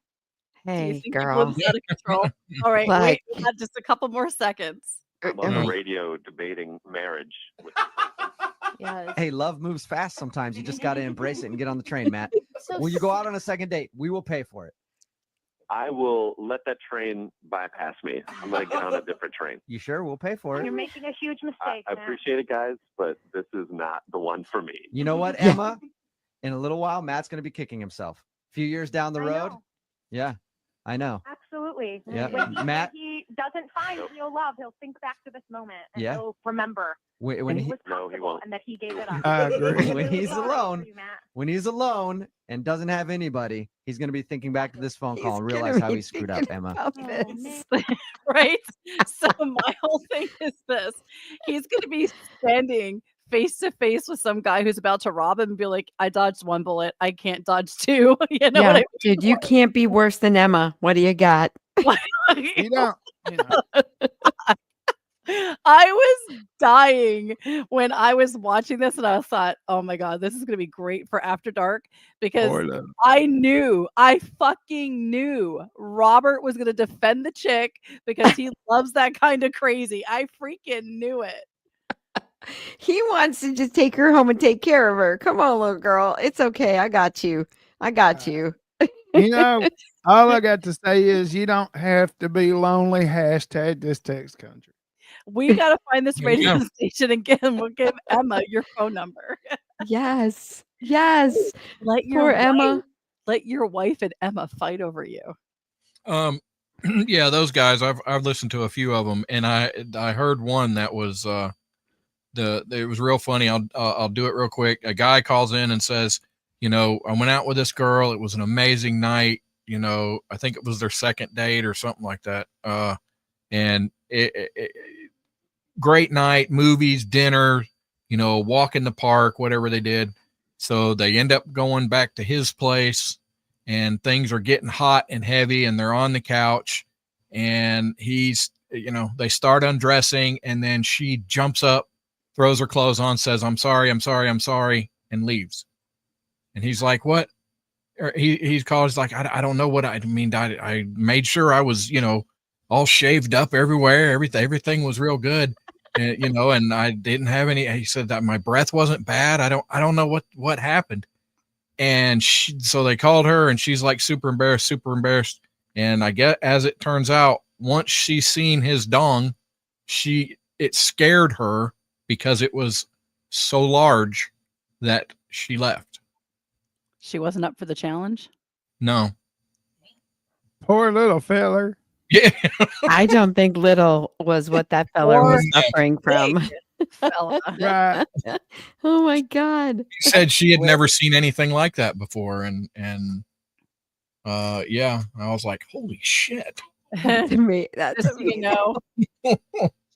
Do you hey, think he girl. blew this out of control? All right, Like- wait, we got just a couple more seconds. I'm on the radio debating marriage. Yes. Hey, love moves fast sometimes. You just got to embrace it and get on the train, Matt. So Will you go out on a second date? We will pay for it. I will let that train bypass me. I'm going to get on a different train. You sure? We'll pay for You're it. making a huge mistake. I Matt. appreciate it, guys, but this is not the one for me. You know what, Emma? In a little while, Matt's going to be kicking himself. A few years down the I road. know. Yeah, I know. Absolutely. Yeah. When Matt- he doesn't find real love, he'll think back to this moment and Yeah. he'll remember When that he, it was No, he possible won't. and that he gave it up. I agree. when he's Sorry for alone, you, Matt. when he's alone and doesn't have anybody, he's going to be thinking back to this phone call and He's realize gonna how be he screwed up, thinking Emma. about Oh, this. man. Right? So my whole thing is this. He's going to be standing face to face with some guy who's about to rob him and be like, I dodged one bullet. I can't dodge two. You know what I Dude, you can't be worse than Emma. What do you got? mean? You don't. You know, I was dying when I was watching this and I thought, oh my God, this is going to be great for After Dark because poor little- I fucking knew Robert was going to defend the chick because he loves that kind of crazy. I freaking knew it. He wants to just take her home and take care of her. Come on, little girl. It's okay. I got you. I got you. You know, all I got to say is you don't have to be lonely. Hashtag this text country. We got to find this There you radio go. station and we'll give Emma your phone number. Yes. Yes. Let your Poor wife, Emma. let your wife and Emma fight over you. Yeah, those guys. I've listened to a few of them, and I heard one that was it was real funny. I'll do it real quick. A guy calls in and says, you know, I went out with this girl. It was an amazing night. You know, I think it was their second date or something like that. And great night, movies, dinner, you know, walk in the park, whatever they did. So they end up going back to his place, and things are getting hot and heavy, and they're on the couch, and he's, you know, they start undressing, and then she jumps up, throws her clothes on, says, I'm sorry, and leaves. And he's like, what? He's called, he's like, I don't know what I mean. I made sure I was, you know, all shaved up everywhere. Everything was real good. And, you know, and I didn't have any, he said that my breath wasn't bad. I don't know what happened. And so they called her, and she's like super embarrassed. And I guess, as it turns out, once she seen his dong, it scared her because it was so large that she left. She wasn't up for the challenge. No. Poor little feller. Yeah. I don't think little was what that fella Or was suffering from. Fella. Right. Oh my God. She said she had never seen anything like that before. And yeah, I was like, holy shit. To me, that's Just so you know.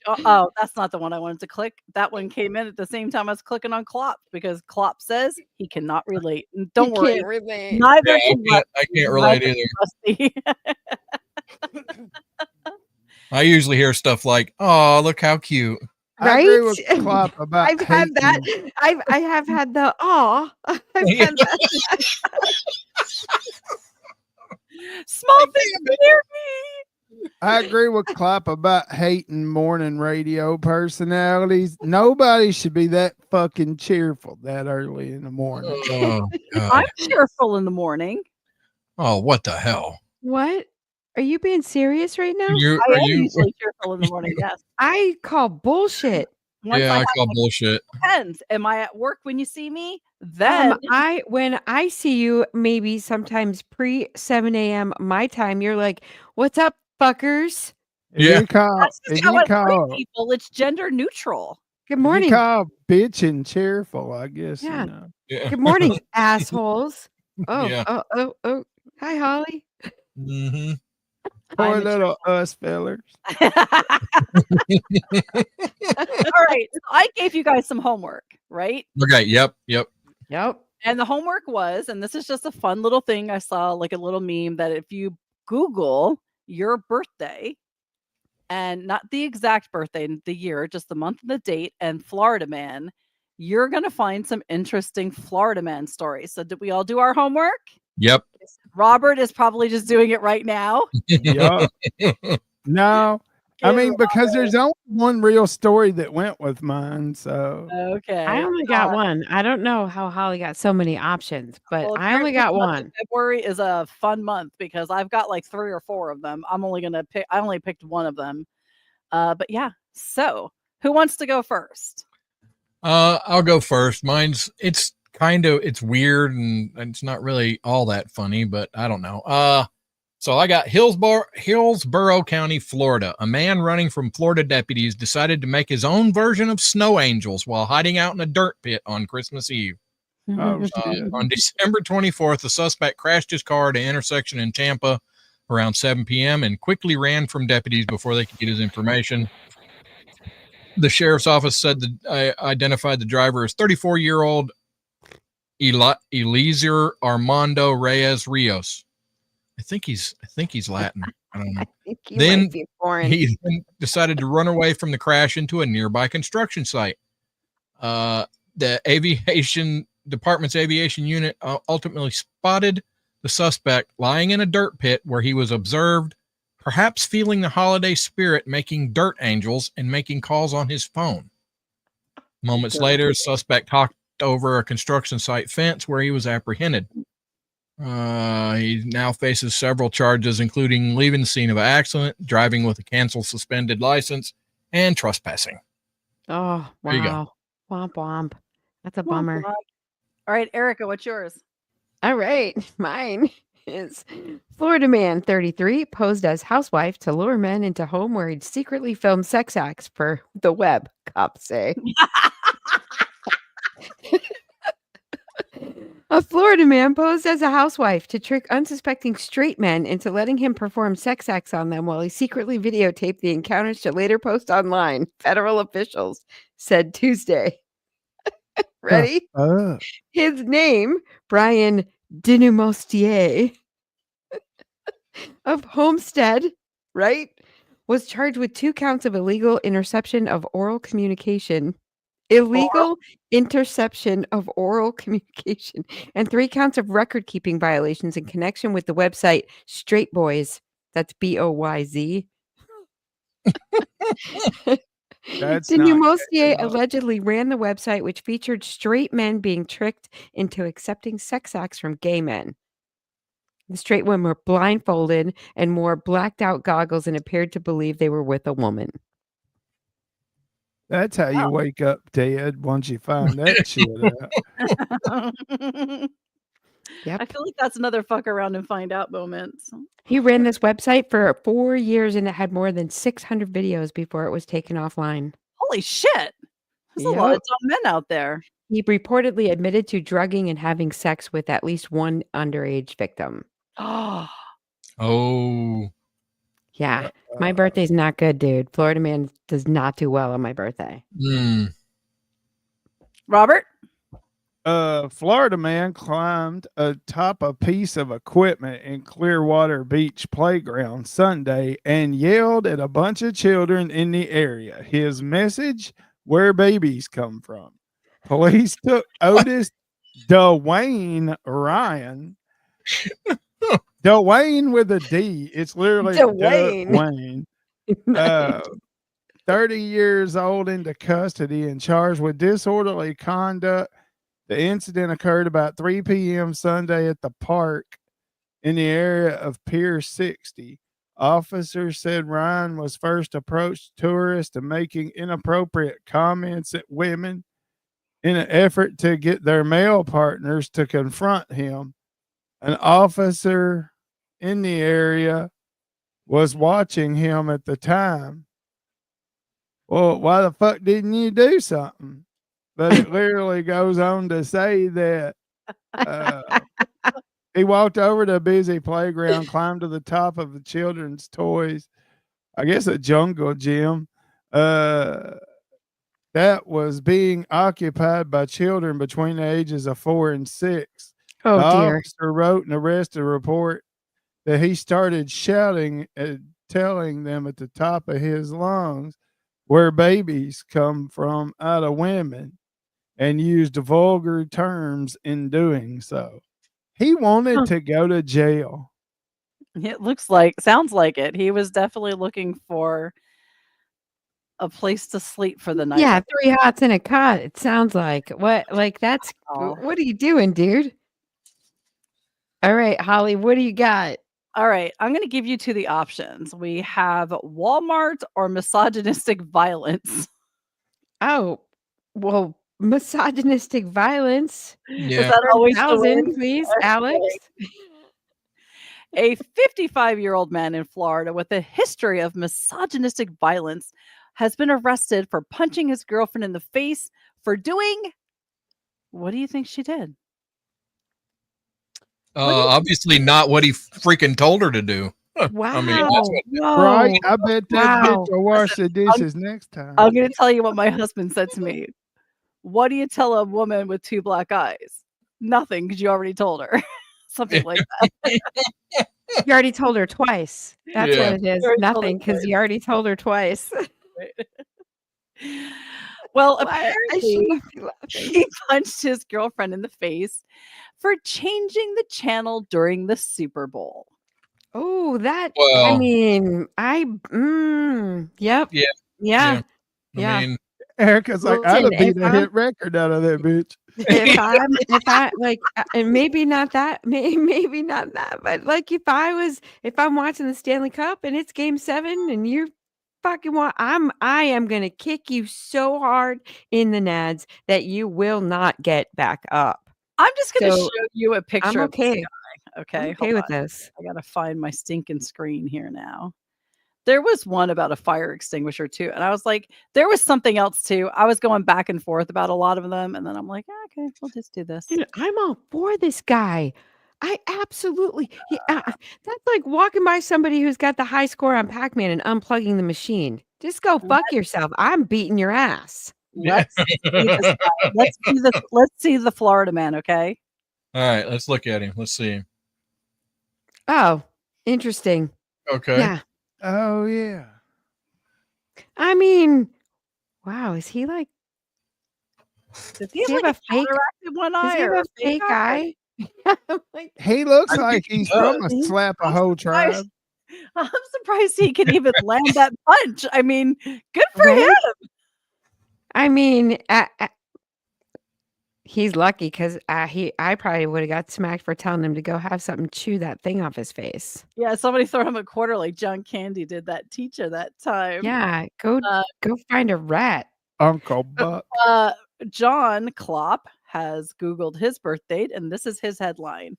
Oh, that's not the one I wanted to click. That one came in at the same time I was clicking on Klopp because Klopp says he cannot relate. And don't You worry, can't relate. neither Yeah, can I can't relate neither either. can Rusty. I usually hear stuff like, oh, look how cute. I agree with Right? Klopp about I've had that. hating- I have had the aw. I've had that. Small things near me. I agree with Klopp about hating morning radio personalities. Nobody should be that fucking cheerful that early in the morning. Oh, God. I'm cheerful in the morning. Oh, what the hell? What? Are you being serious right now? I am usually cheerful in the morning. Yes. I call bullshit. Once Yeah, I I have call my bullshit. Depends. Am I at work when you see me? Then When I see you, maybe sometimes pre 7 a.m. my time, you're like, "What's up, fuckers? If Yeah. you call, that's if just how you I treat call, people. It's gender neutral. Good if you morning. call bitching cheerful, I guess. Yeah. You know. Yeah. Good morning, assholes." Oh, Yeah. oh. Hi, Holly. Mm-hmm. Poor I'm a little us fellers. All right. So I gave you guys some homework, right? Okay. Yep. Yep. And the homework was, and this is just a fun little thing I saw, like a little meme, that if you Google your birthday and not the exact birthday, the year, just the month and the date, and Florida Man, you're going to find some interesting Florida Man stories. So did we all do our homework? Yep. Robert is probably just doing it right now. Yeah. No, I mean, because there's only one real story that went with mine. So Okay. I only got one. I don't know how Holly got so many options, but Well, I only apparently got the month of one. February is a fun month because I've got like 3 or 4 of them. I'm only gonna pick. I only picked one of them. But yeah. So who wants to go first? I'll go first. It's weird and it's not really all that funny, but I don't know. So I got Hillsborough County, Florida. A man running from Florida deputies decided to make his own version of snow angels while hiding out in a dirt pit on Christmas Eve. Oh, shit. On December 24th, the suspect crashed his car at an intersection in Tampa around 7 p.m. and quickly ran from deputies before they could get his information. The sheriff's office said that identified the driver as 34-year-old Eliezer Armando Reyes Rios. I think he's Latin. I don't know. I think he Then might be foreign. he then decided to run away from the crash into a nearby construction site. The aviation department's aviation unit ultimately spotted the suspect lying in a dirt pit where he was observed, perhaps feeling the holiday spirit, making dirt angels and making calls on his phone. Moments later, suspect hopped over a construction site fence where he was apprehended. He now faces several charges, including leaving the scene of an accident, driving with a canceled suspended license, and trespassing. Oh, There you go. wow. Womp womp. That's a bummer. All right, Erica, what's yours? All right. Mine is Florida man 33 posed as housewife to lure men into home where he'd secretly filmed sex acts for the web, cops say. A Florida man posed as a housewife to trick unsuspecting straight men into letting him perform sex acts on them while he secretly videotaped the encounters to later post online, federal officials said Tuesday. Ready? His name, Brian Denumostier of Homestead, right, was charged with 2 counts of illegal interception of oral communication. Illegal interception of oral communication and 3 counts of record keeping violations in connection with the website Straight Boys. That's BOYZ. That's Denumostier allegedly ran the website, which featured straight men being tricked into accepting sex acts from gay men. The straight women were blindfolded and wore blacked out goggles and appeared to believe they were with a woman. That's how you wake up, Ted, once you find that shit out. Yep. I feel like that's another fuck around and find out moment. He ran this website for 4 years and it had more than 600 videos before it was taken offline. Holy shit. There's a lot of dumb men out there. He reportedly admitted to drugging and having sex with at least one underage victim. Oh. Yeah. My birthday's not good, dude. Florida man does not do well on my birthday. Robert? Florida man climbed atop a piece of equipment in Clearwater Beach playground Sunday and yelled at a bunch of children in the area. His message: where babies come from. Police took Otis Dwayne Ryan. Dwayne with a D. It's literally Dwayne. 30 years old into custody and charged with disorderly conduct. The incident occurred about 3 p.m. Sunday at the park in the area of Pier 60. Officers said Ryan was first approached tourists and making inappropriate comments at women in an effort to get their male partners to confront him. An officer in the area was watching him at the time. Well, why the fuck didn't you do something? But it literally goes on to say that he walked over to a busy playground, climbed to the top of the children's toys, I guess a jungle gym, that was being occupied by children between the ages of 4 and 6. Oh, the dear. officer wrote in the arrest report that he started shouting and telling them at the top of his lungs where babies come from out of women, and used vulgar terms in doing so. He wanted to go to jail. It sounds like it. He was definitely looking for a place to sleep for the night. Yeah, 3 hots in a cot, it sounds like. What like, that's Oh. what are you doing, dude? All right, Holly, what do you got? All right, I'm going to give you two the options. We have Walmart or misogynistic violence. Oh, well, misogynistic violence. Is Yeah. that always the 1,000, win? please, Okay. Alex. A 55-year-old man in Florida with a history of misogynistic violence has been arrested for punching his girlfriend in the face for doing what do you think she did? Obviously not what he freaking told her to do. Wow. I mean, that's what, Whoa. Right? I bet that Wow. bitch will wash the dishes next time. I'm going to tell you what my husband said to me. What do you tell a woman with 2 black eyes? Nothing, because you already told her. Something like that. You already told her twice. That's Yeah. what it is. You already told her Nothing, because you already told her twice. Well, Why- I should apparently not be laughing. he punched his girlfriend in the face for changing the channel during the Super Bowl. Oh, that I well, mean, yep. Yeah. Yeah. yeah. I mean, Erica's like, I'd Listen, have beat if a I'm hit record out of that bitch. if I like and maybe not that, maybe not that, but like if I'm watching the Stanley Cup and it's game 7 and you're fucking I am gonna kick you so hard in the nads that you will not get back up. I'm just going to So, show you a picture I'm of this okay. guy. Okay, I'm okay hold with on. this. I got to find my stinking screen here now. There was one about a fire extinguisher too, and I was like, there was something else too. I was going back and forth about a lot of them, and then I'm like, okay, we'll just do this. Dude, I'm all for this guy. I absolutely that's like walking by somebody who's got the high score on Pac-Man and unplugging the machine. Just go fuck yourself. I'm beating your ass. Let's see this guy. Let's see the Florida man, okay? all right, let's look at him. Let's see him. Oh, interesting. Okay. Yeah. Oh yeah. I mean, wow, is he like Does he does he have have like a a fake cataracted one does eye he have or a fake eye? I'm like, He looks I like think he he's from does. a slap a whole tribe. I'm surprised he can even land that punch. I mean, good for right? him. I mean, he's lucky because I probably would have got smacked for telling him to go have something chew that thing off his face. Yeah, somebody throw him a quarter like John Candy did that teacher that time. Yeah, go find a rat. Uncle Buck. John Klopp has Googled his birth date, and this is his headline.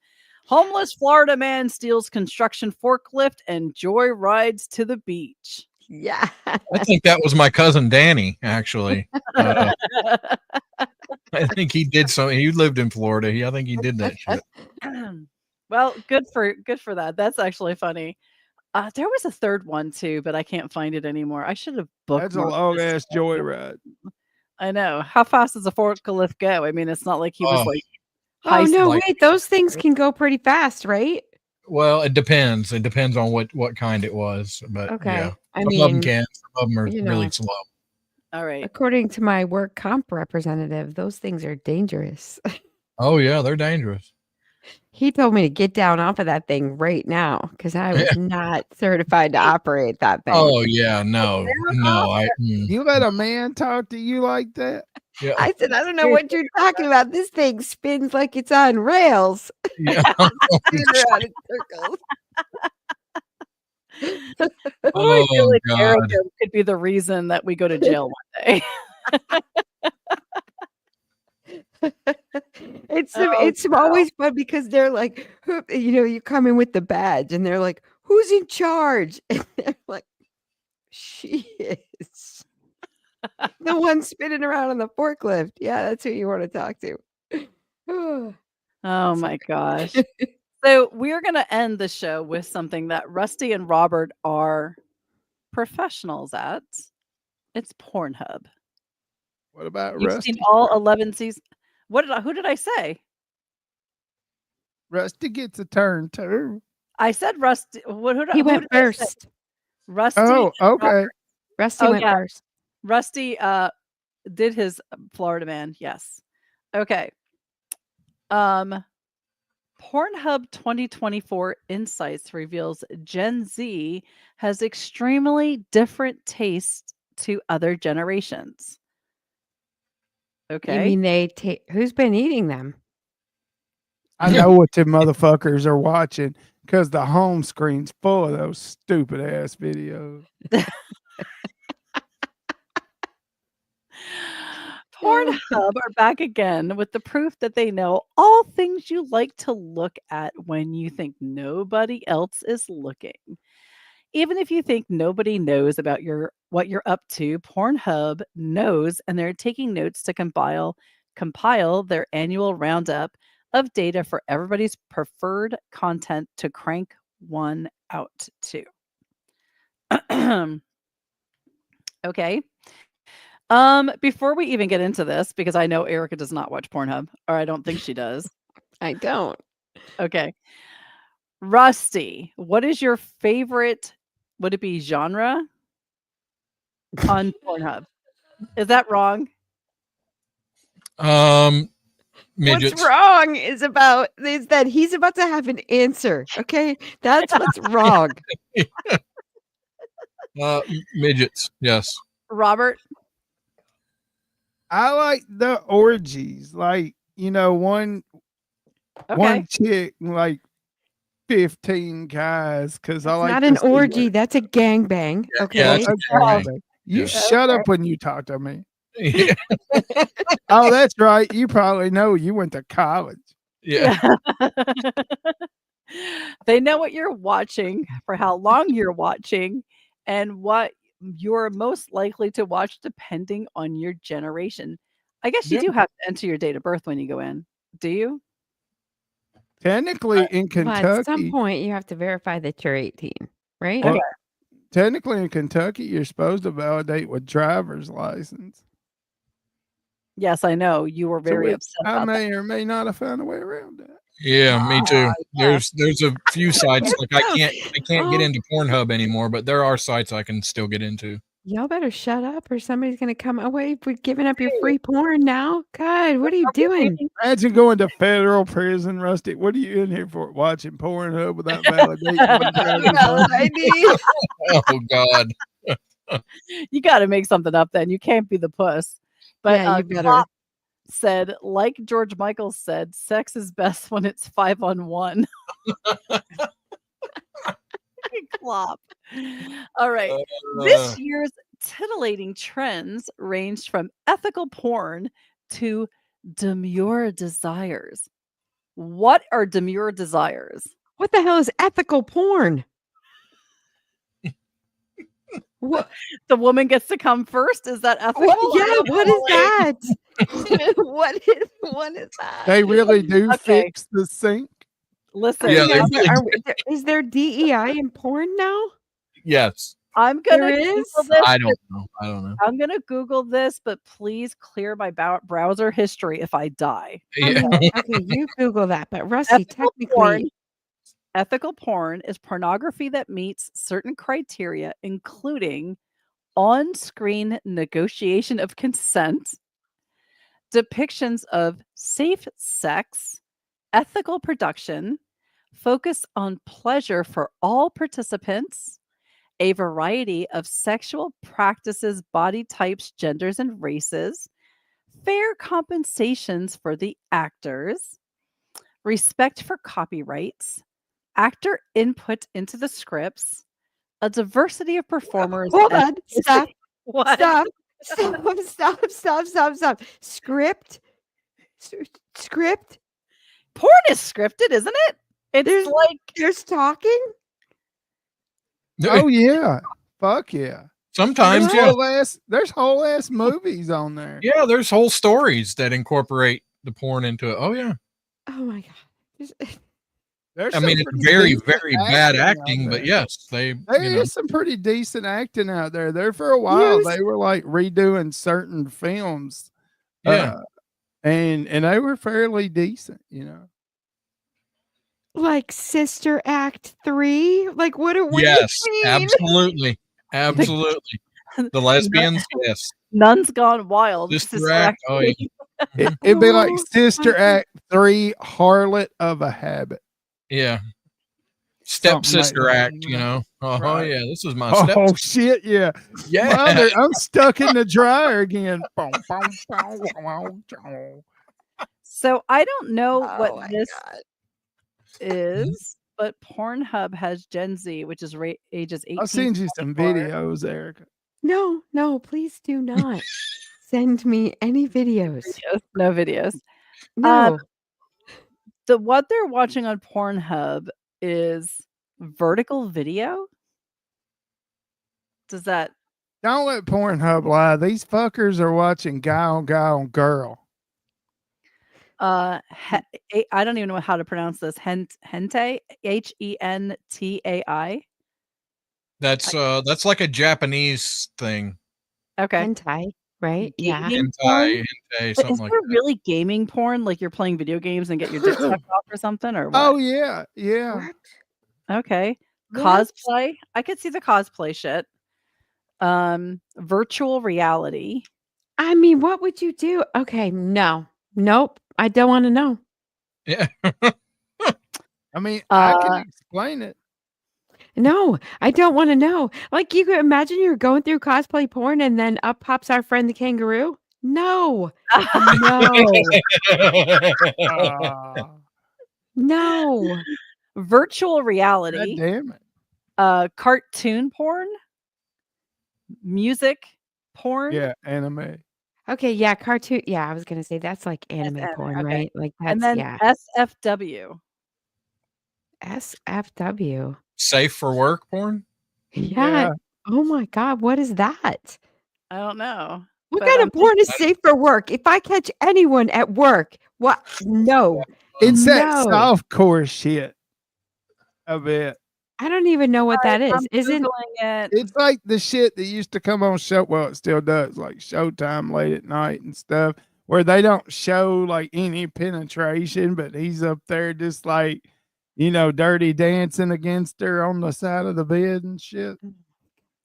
Homeless Florida man steals construction forklift and joy rides to the beach. Yeah. I think that was my cousin Danny, actually. I think he did so. He lived in Florida. I think he did that shit. Well, good for that. That's actually funny. There was a third one too, but I can't find it anymore. I should have bookmarked. That's a long this. ass joyride. I know. How fast does a forklift go? I mean, it's not like he was like. Oh no, like- wait, those things can go pretty fast, right? Well, it depends. It depends on what kind it was. But Okay. yeah, I some of them mean, can. Some of them are you really know. slow. All right. According to my work comp representative, those things are dangerous. Oh yeah, they're dangerous. He told me to get down off of that thing right now because I was not certified to operate that thing. Oh yeah, no. You let a man talk to you like that? Yeah. I said, I don't know what you're talking about. This thing spins like it's on rails. Yeah. Spin around in circles. I Oh, feel like God. Erica could be the reason that we go to jail one day. It's Oh, always fun because they're like, you come in with the badge and they're like, who's in charge? And they're like, she is. The one spinning around on the forklift. Yeah, that's who you want to talk to. Oh my gosh. So we're going to end the show with something that Rusty and Robert are professionals at. It's Pornhub. What about You've Rusty? seen all 11 seasons. Who did I say? Rusty gets a turn too. I said Rusty. He went first. Rusty. Oh, and okay. Robert. Rusty Oh, went yeah. first. Rusty did his Florida man. Yes. Okay. Pornhub 2024 Insights reveals Gen Z has extremely different tastes to other generations. You Okay. mean they take? Who's been eating them? I know what them motherfuckers are watching because the home screen's full of those stupid ass videos. Pornhub are back again with the proof that they know all things you like to look at when you think nobody else is looking. Even if you think nobody knows about what you're up to, Pornhub knows, and they're taking notes to compile their annual roundup of data for everybody's preferred content to crank one out to. Okay. Before we even get into this, because I know Erica does not watch Pornhub, or I don't think she does. I don't. Okay. Rusty, what is your favorite, would it be genre on Pornhub? Is that wrong? Midgets. What's wrong is that he's about to have an answer. Okay, that's what's wrong. Midgets. Yes. Robert? I like the orgies, like one chick, like 15 guys, because I like Not to an see orgy. That's a gangbang. Okay. that's a gangbang. You Yeah. shut up when you talk to me. Yeah. Oh, that's right. You probably know you went to college. Yeah. They know what you're watching, for how long you're watching, and what you're most likely to watch depending on your generation. I guess you Yeah. do have to enter your date of birth when you go in. Do you? Technically, in But at some Kentucky, point, you have to verify that you're 18, right? well, technically in Kentucky, you're supposed to validate with driver's license. Yes, I know. You were very which upset I about that. may or may not have found a way around that. Yeah, me too. There's a few sites like I can't get Oh. into Pornhub anymore, but there are sites I can still get into. Y'all better shut up, or somebody's gonna come away with giving up your free porn now. God, what are you doing? Imagine going to federal prison, Rusty. What are you in here for? Watching Pornhub without validation? with driver's Valid license? ID. Oh God. You got to make something up then. You can't be the puss. But Yeah, you better. Klopp said, like George Michael said, sex is best when it's 5-on-1. Klopp. All right. This year's titillating trends ranged from ethical porn to demure desires. What are demure desires? What the hell is ethical porn? What? The woman gets to come first? Is that ethical? What is that? what is that? They really do Okay. fix the sink. Listen, Yeah, they Is really there- is there DEI in porn now? Yes. I'm gonna There Google is? this. I don't know. I don't know. I'm gonna Google this, but please clear my browser history if I die. Yeah. Okay, you Google that. But Rusty, Ethical porn is pornography that meets certain criteria, including on-screen negotiation of consent, depictions of safe sex, ethical production, focus on pleasure for all participants, a variety of sexual practices, body types, genders, and races, fair compensations for the actors, respect for copyrights, actor input into the scripts, a diversity of performers. Hold and on. Stop. What? Stop. Script. Porn is scripted, isn't it? It's there's talking. Oh yeah, fuck yeah. Sometimes, There's whole ass movies on there. Yeah, there's whole stories that incorporate the porn into it. Oh yeah. Oh my god. There's I mean, some it's pretty very, decent very bad out acting, but there. yes, they. There You know, is some pretty decent acting out there. There for a while, Yes. they were like redoing certain films. Yeah. And they were fairly decent, Like Sister Act 3? Like what do you yes, mean? absolutely. The lesbians, yes. Nuns Gone Wild. Sister Act, oh, yeah. It'd be like Oh, Sister my Act 3, Harlot of a Habit. Yeah. Stepsister like that. act, you know. Oh Right. yeah, this is my Oh step. shit, yeah. Yeah. Mother, I'm stuck in the dryer again. Boom, boom, boom, boom, boom. So I don't know Oh what my this God. is, but Pornhub has Gen Z, which is ages 18 I'll send you some 24. videos, Erica. No, please do not send me any videos. No videos. No. What they're watching on Pornhub is vertical video. Does that Don't let Pornhub lie. These fuckers are watching guy on girl. I don't even know how to pronounce this. Hentai, Hentai. That's like a Japanese thing. Okay. Hentai, right? Yeah. Gaming porn? Hentai, But something is like there that. really gaming porn? Like you're playing video games and get your dick sucked off or something, or what? Oh yeah, yeah. Okay. What? Cosplay. I could see the cosplay shit. Virtual reality. I mean, what would you do? Okay, no. Nope. I don't want to know. Yeah. I mean, I Uh, can explain it. No, I don't want to know. Like, you could imagine you're going through cosplay porn and then up pops our friend the kangaroo. No, no, no. Virtual God reality. damn it. Cartoon porn. Music porn. Yeah, anime. Okay, yeah, cartoon. Yeah, I was gonna say that's like anime anime, porn, okay. right? Like And that's then yeah. SFW. SFW. Safe for work porn? Yeah. Oh my God, what is that? I don't know. What but kind I'm of porn is thinking- safe for work? If I catch anyone at work, what? No, It's that no. softcore shit. A bit. I don't even know what that is. I'm Isn't Googling it. It's like the shit that used to come on show. Well, it still does, like Showtime late at night and stuff, where they don't show like any penetration, but he's up there just like, you know, dirty dancing against her on the side of the bed and shit.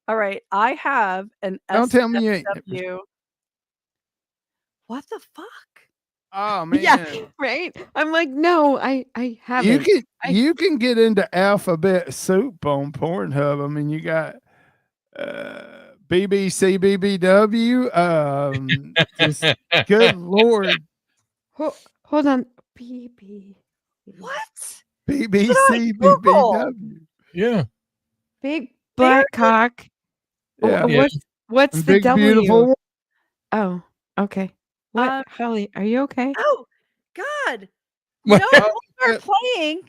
All right, I have an Don't tell me you ain't. SFW. What the fuck? Oh man, yeah, right? I'm like, no, I haven't. you can get into alphabet soup on Pornhub. I mean, you got BBC, BBW. Just, good lord, Hold on, BB. What? BBC, Google. BBW. Yeah. Big black cock. Yeah. What's And the big W? beautiful. Oh, okay. What, Um, Holly? Are you okay? Oh God! What? No, don't start playing.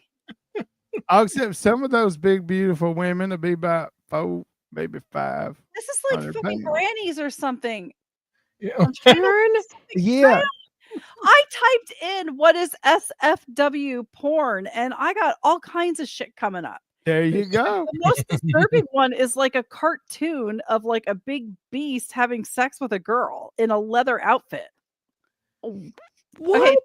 Except some of those big beautiful women will be about 4, maybe 5. This is like 100 fucking pounds. grannies or something. Yeah. I'm trying to Turn. Yeah. I typed in what is SFW porn and I got all kinds of shit coming up. There you go. The most disturbing one is like a cartoon of like a big beast having sex with a girl in a leather outfit. What? Okay,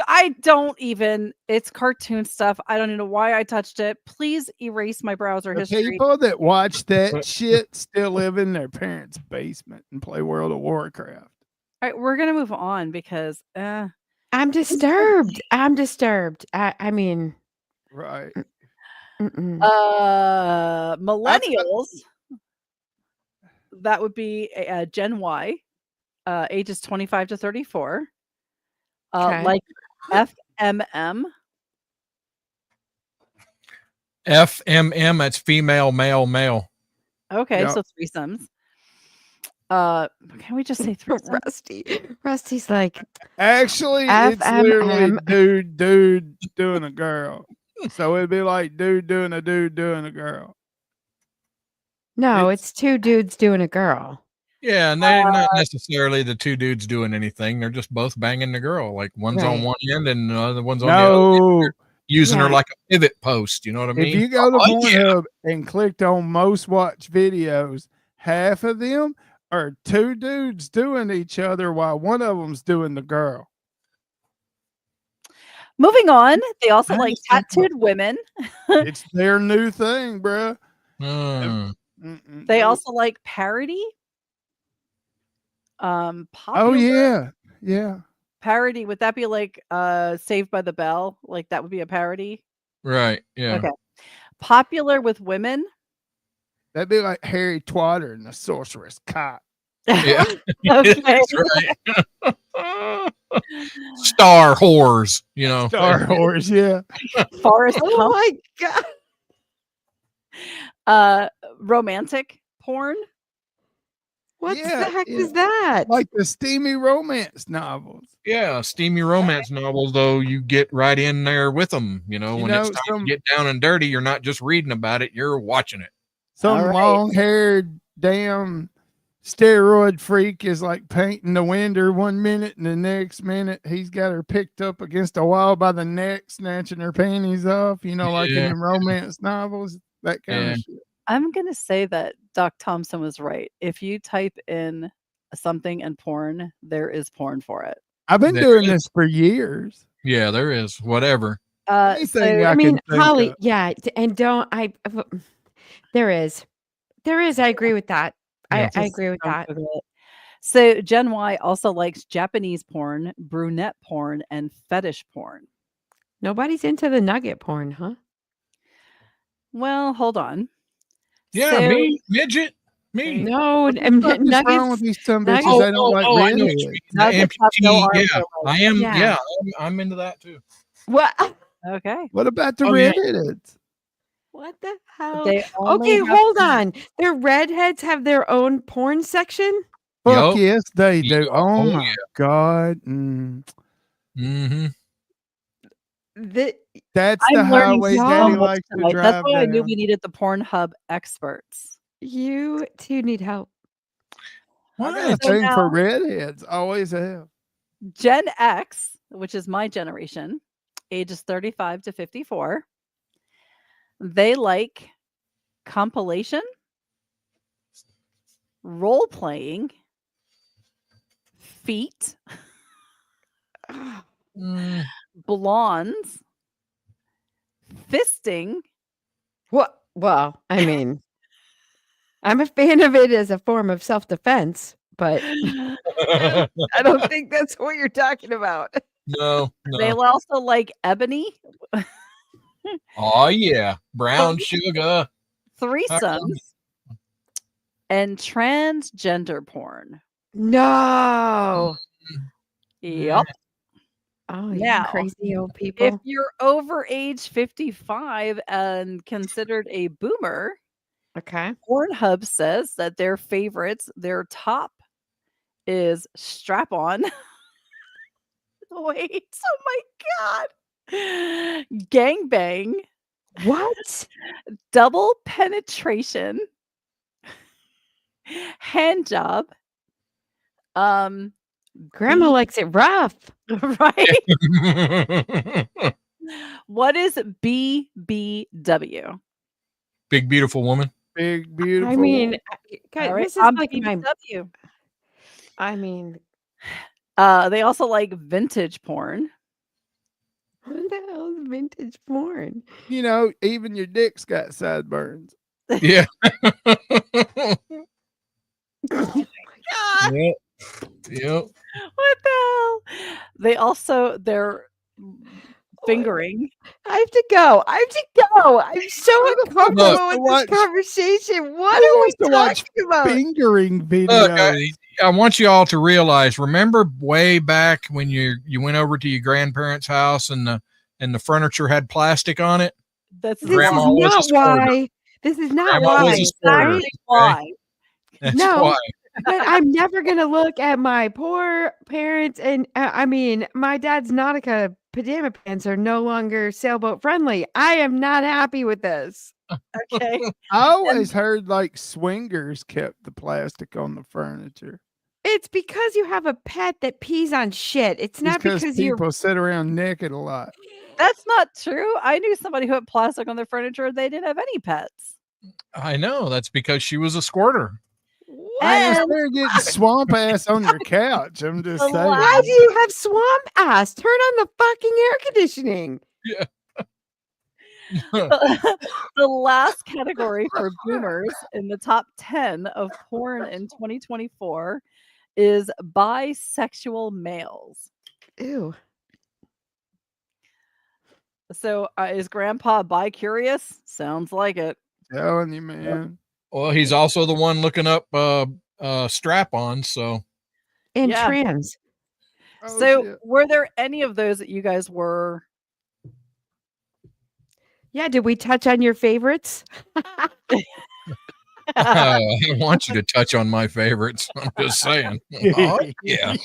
I don't even. It's cartoon stuff. I don't even know why I touched it. Please erase my browser The history. people that watch that shit still live in their parents' basement and play World of Warcraft. All right, we're gonna move on because I'm disturbed. I'm disturbed. I mean, Right. mm-mm. millennials. That would be Gen Y, ages 25 to 34. Okay. Like FMM. FMM, that's female, male, male. Okay, Yeah. so threesomes. Can we just say threesomes? Rusty's like, Actually, it's literally FMM. dude doing a girl. So it'd be like dude doing a girl. no, it's two dudes doing a girl. Yeah, and they're not necessarily the two dudes doing anything. They're just both banging the girl. Like one's on Right. one end and the other one's on the other. No. They're using her Yeah. like a pivot post. You know what I mean? If you go to Oh, yeah. Pornhub and clicked on most watch videos, half of them are two dudes doing each other while one of them's doing the girl. Moving on, they also I like understand. tattooed women. It's their new thing, bruh. Hmm. They also like parody. Oh Popular yeah, yeah. parody. Would that be like Saved by the Bell? Like that would be a parody. Right. Yeah. Okay. Popular with women. That'd be like Harry Twatter and the Sorcerer's Cop. Yeah. Okay. That's right. Star whores, you know. Star Wars, yeah. Forrest Oh Gump. my god. Romantic porn. What Yeah, the heck yeah. is that? Like the steamy romance novels. Yeah, steamy romance novels, though you get right in there with them. You know, You when know, it's time some- to get down and dirty, you're not just reading about it, you're watching it. Some All right. long-haired damn steroid freak is like painting the winder 1 minute, and the next minute he's got her picked up against a wall by the neck, snatching her panties off. You know, like in Yeah. the romance novels, that kind Yeah. of shit. I'm gonna say that Doc Thompson was right. If you type in something and porn, there is porn for it. I've been There doing is. this for years. Yeah, there is. Whatever. Anything So I I mean, can think Holly, of. yeah, and don't there is. I agree with that. Yeah. I agree with don't that. Google it. So Gen Y also likes Japanese porn, brunette porn, and fetish porn. Nobody's into the nugget porn, huh? Well, hold on. Yeah, So- me, midget, me. No, What the fuck is wrong nuggets. with these some nuggets- bitches? They don't like I know what you redheads. mean. The Nuggets have no amputee. arms Yeah, or legs. I am. Yeah. Yeah, I'm into that too. What? Okay. What about the Oh, yeah. redheads? What the hell? They only Okay, have hold to- on. Their redheads have their own porn section. Fuck Yup. yes, they do. Yeah. Oh, Oh, my yeah. god. Mm-hmm. That's I'm the learning highway so Daddy much likes to tonight. drive That's why I knew down. we needed the Pornhub experts. You two need help. I got a What? So thing for now- redheads. Always have. Gen X, which is my generation, ages 35 to 54, they like compilation, role playing, feet, Mm, blondes, fisting. What? Well, I mean, I'm a fan of it as a form of self-defense, but I don't think that's what you're talking about. no, They no. also like ebony, Oh yeah, brown sugar. threesomes, and transgender porn. No. Yep. Oh, you Now, crazy old If people. you're over age 55 and considered a boomer, Okay. Pornhub says that their favorites, their top is strap on. Wait, oh my God. Gangbang, What? double penetration, hand job. Grandma B- likes it rough. right? What is BBW? Big beautiful woman. Big, beautiful. I mean, All right, this is I'm like my. BBW. I mean, They also like vintage porn. what the hell is vintage porn? you know, even your dick's got sideburns. Yeah. God, Yep. Yep. What the hell? They also they're fingering. I have to go. I'm so uncomfortable wants to with watch- this conversation. What Who are we wants to watch talking about? Fingering videos. Look, I want you all to realize. Remember, way back when you went over to your grandparents' house and the furniture had plastic on it. That's This Grandma is was a not squirter. why. This is not Grandma was why. a squirter. right? Okay? why. That's No. why. But I'm never gonna look at my poor parents, and I mean, my dad's Nautica pajama pants are no longer sailboat friendly. I am not happy with this. Okay. I always heard like swingers kept the plastic on the furniture. It's because you have a pet that pees on shit. It's not because because you're. people sit around naked a lot. That's not true. I knew somebody who had plastic on their furniture. They didn't have any pets. I know. That's because she was a squirter. I was And there getting swamp ass on your couch. I'm just The saying. Why do you have swamp ass? Turn on the fucking air conditioning. the last category for boomers in the top 10 of porn in 2024 is bisexual males. Ew. So is Grandpa bi-curious? Sounds like it. Telling you, man. Well, he's also the one looking up strap-ons. So And Yeah. trans. Oh, So shit. were there any of those that you guys were? Yeah, did we touch on your favorites? I want you to touch on my favorites. I'm just saying. Oh, yeah.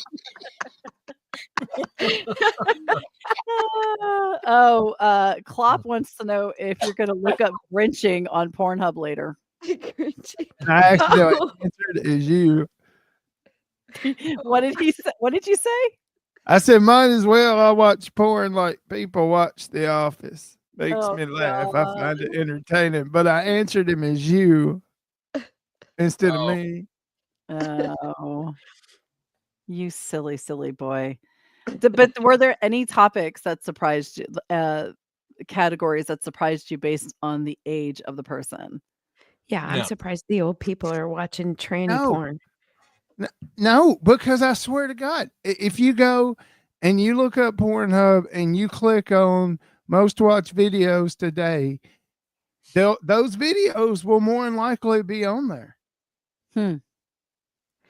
Klopp wants to know if you're going to look up Grinching on Pornhub later. I actually answered as you. What did he say? What did you say? I said, might as well. I watch porn like people watch The Office. Makes Oh, me laugh. I find it entertaining. But I answered him as you instead of me. Oh, you silly, silly boy. But were there any topics that surprised you, categories that surprised you based on the age of the person? Yeah, I'm No. surprised the old people are watching tranny No. porn. No, because I swear to God, if you go and you look up Pornhub and you click on most watched videos today, those videos will more than likely be on there. And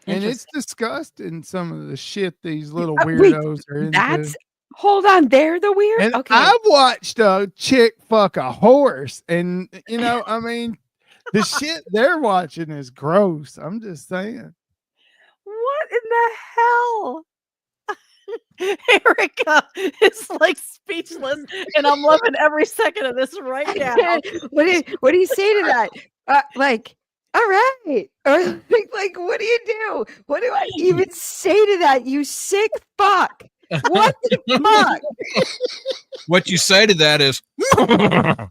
it's disgusting, some of the shit these little Wait, weirdos are into. That's hold on, they're the weird. And Okay, I've watched a chick fuck a horse, and you know, I mean, the shit they're watching is gross. I'm just saying. What in the hell? Erica is like speechless, and I'm loving every second of this right now. what do you say to that? Like, all right, or like, what do you do? What do I even say to that? You sick fuck! What the fuck? What you say to that is, I'm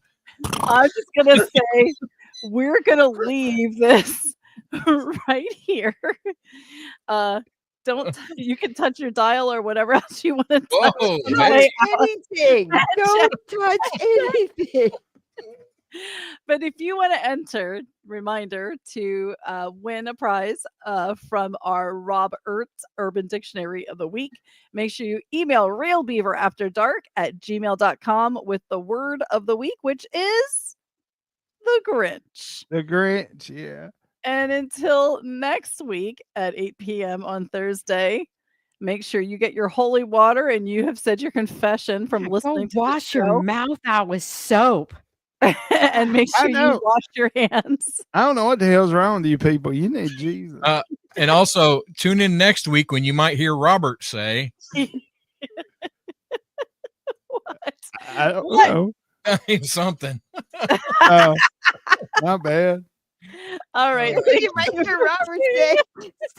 just gonna say we're gonna leave this right here. You can touch your dial or whatever else you want to touch. oh, on the hey. way out. Anything. Don't touch anything. But if you want to enter, reminder to win a prize from our Rob Ertz Urban Dictionary of the Week, make sure you email realbeaverafterdark@gmail.com with the word of the week, which is the Grinch. The Grinch, yeah. And until next week at 8 p.m. on Thursday, make sure you get your holy water and you have said your confession from listening to Wash the show. your mouth out with soap. And make I sure you know. wash your hands. I don't know what the hell's wrong with you people. You need Jesus. And also tune in next week when you might hear Robert say, I don't What? know. something. Oh, not bad. All right. You might hear Robert say,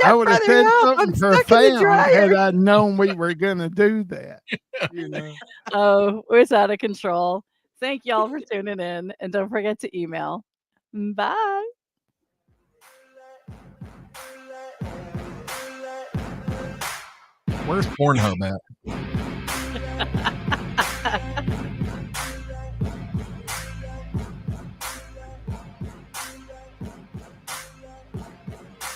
I would have said something I'm for stuck in the fam dryer. had I known we were gonna do that. You know. Oh, it's out of control. Thank y'all for tuning in. And don't forget to email. Bye. Where's Pornhub at?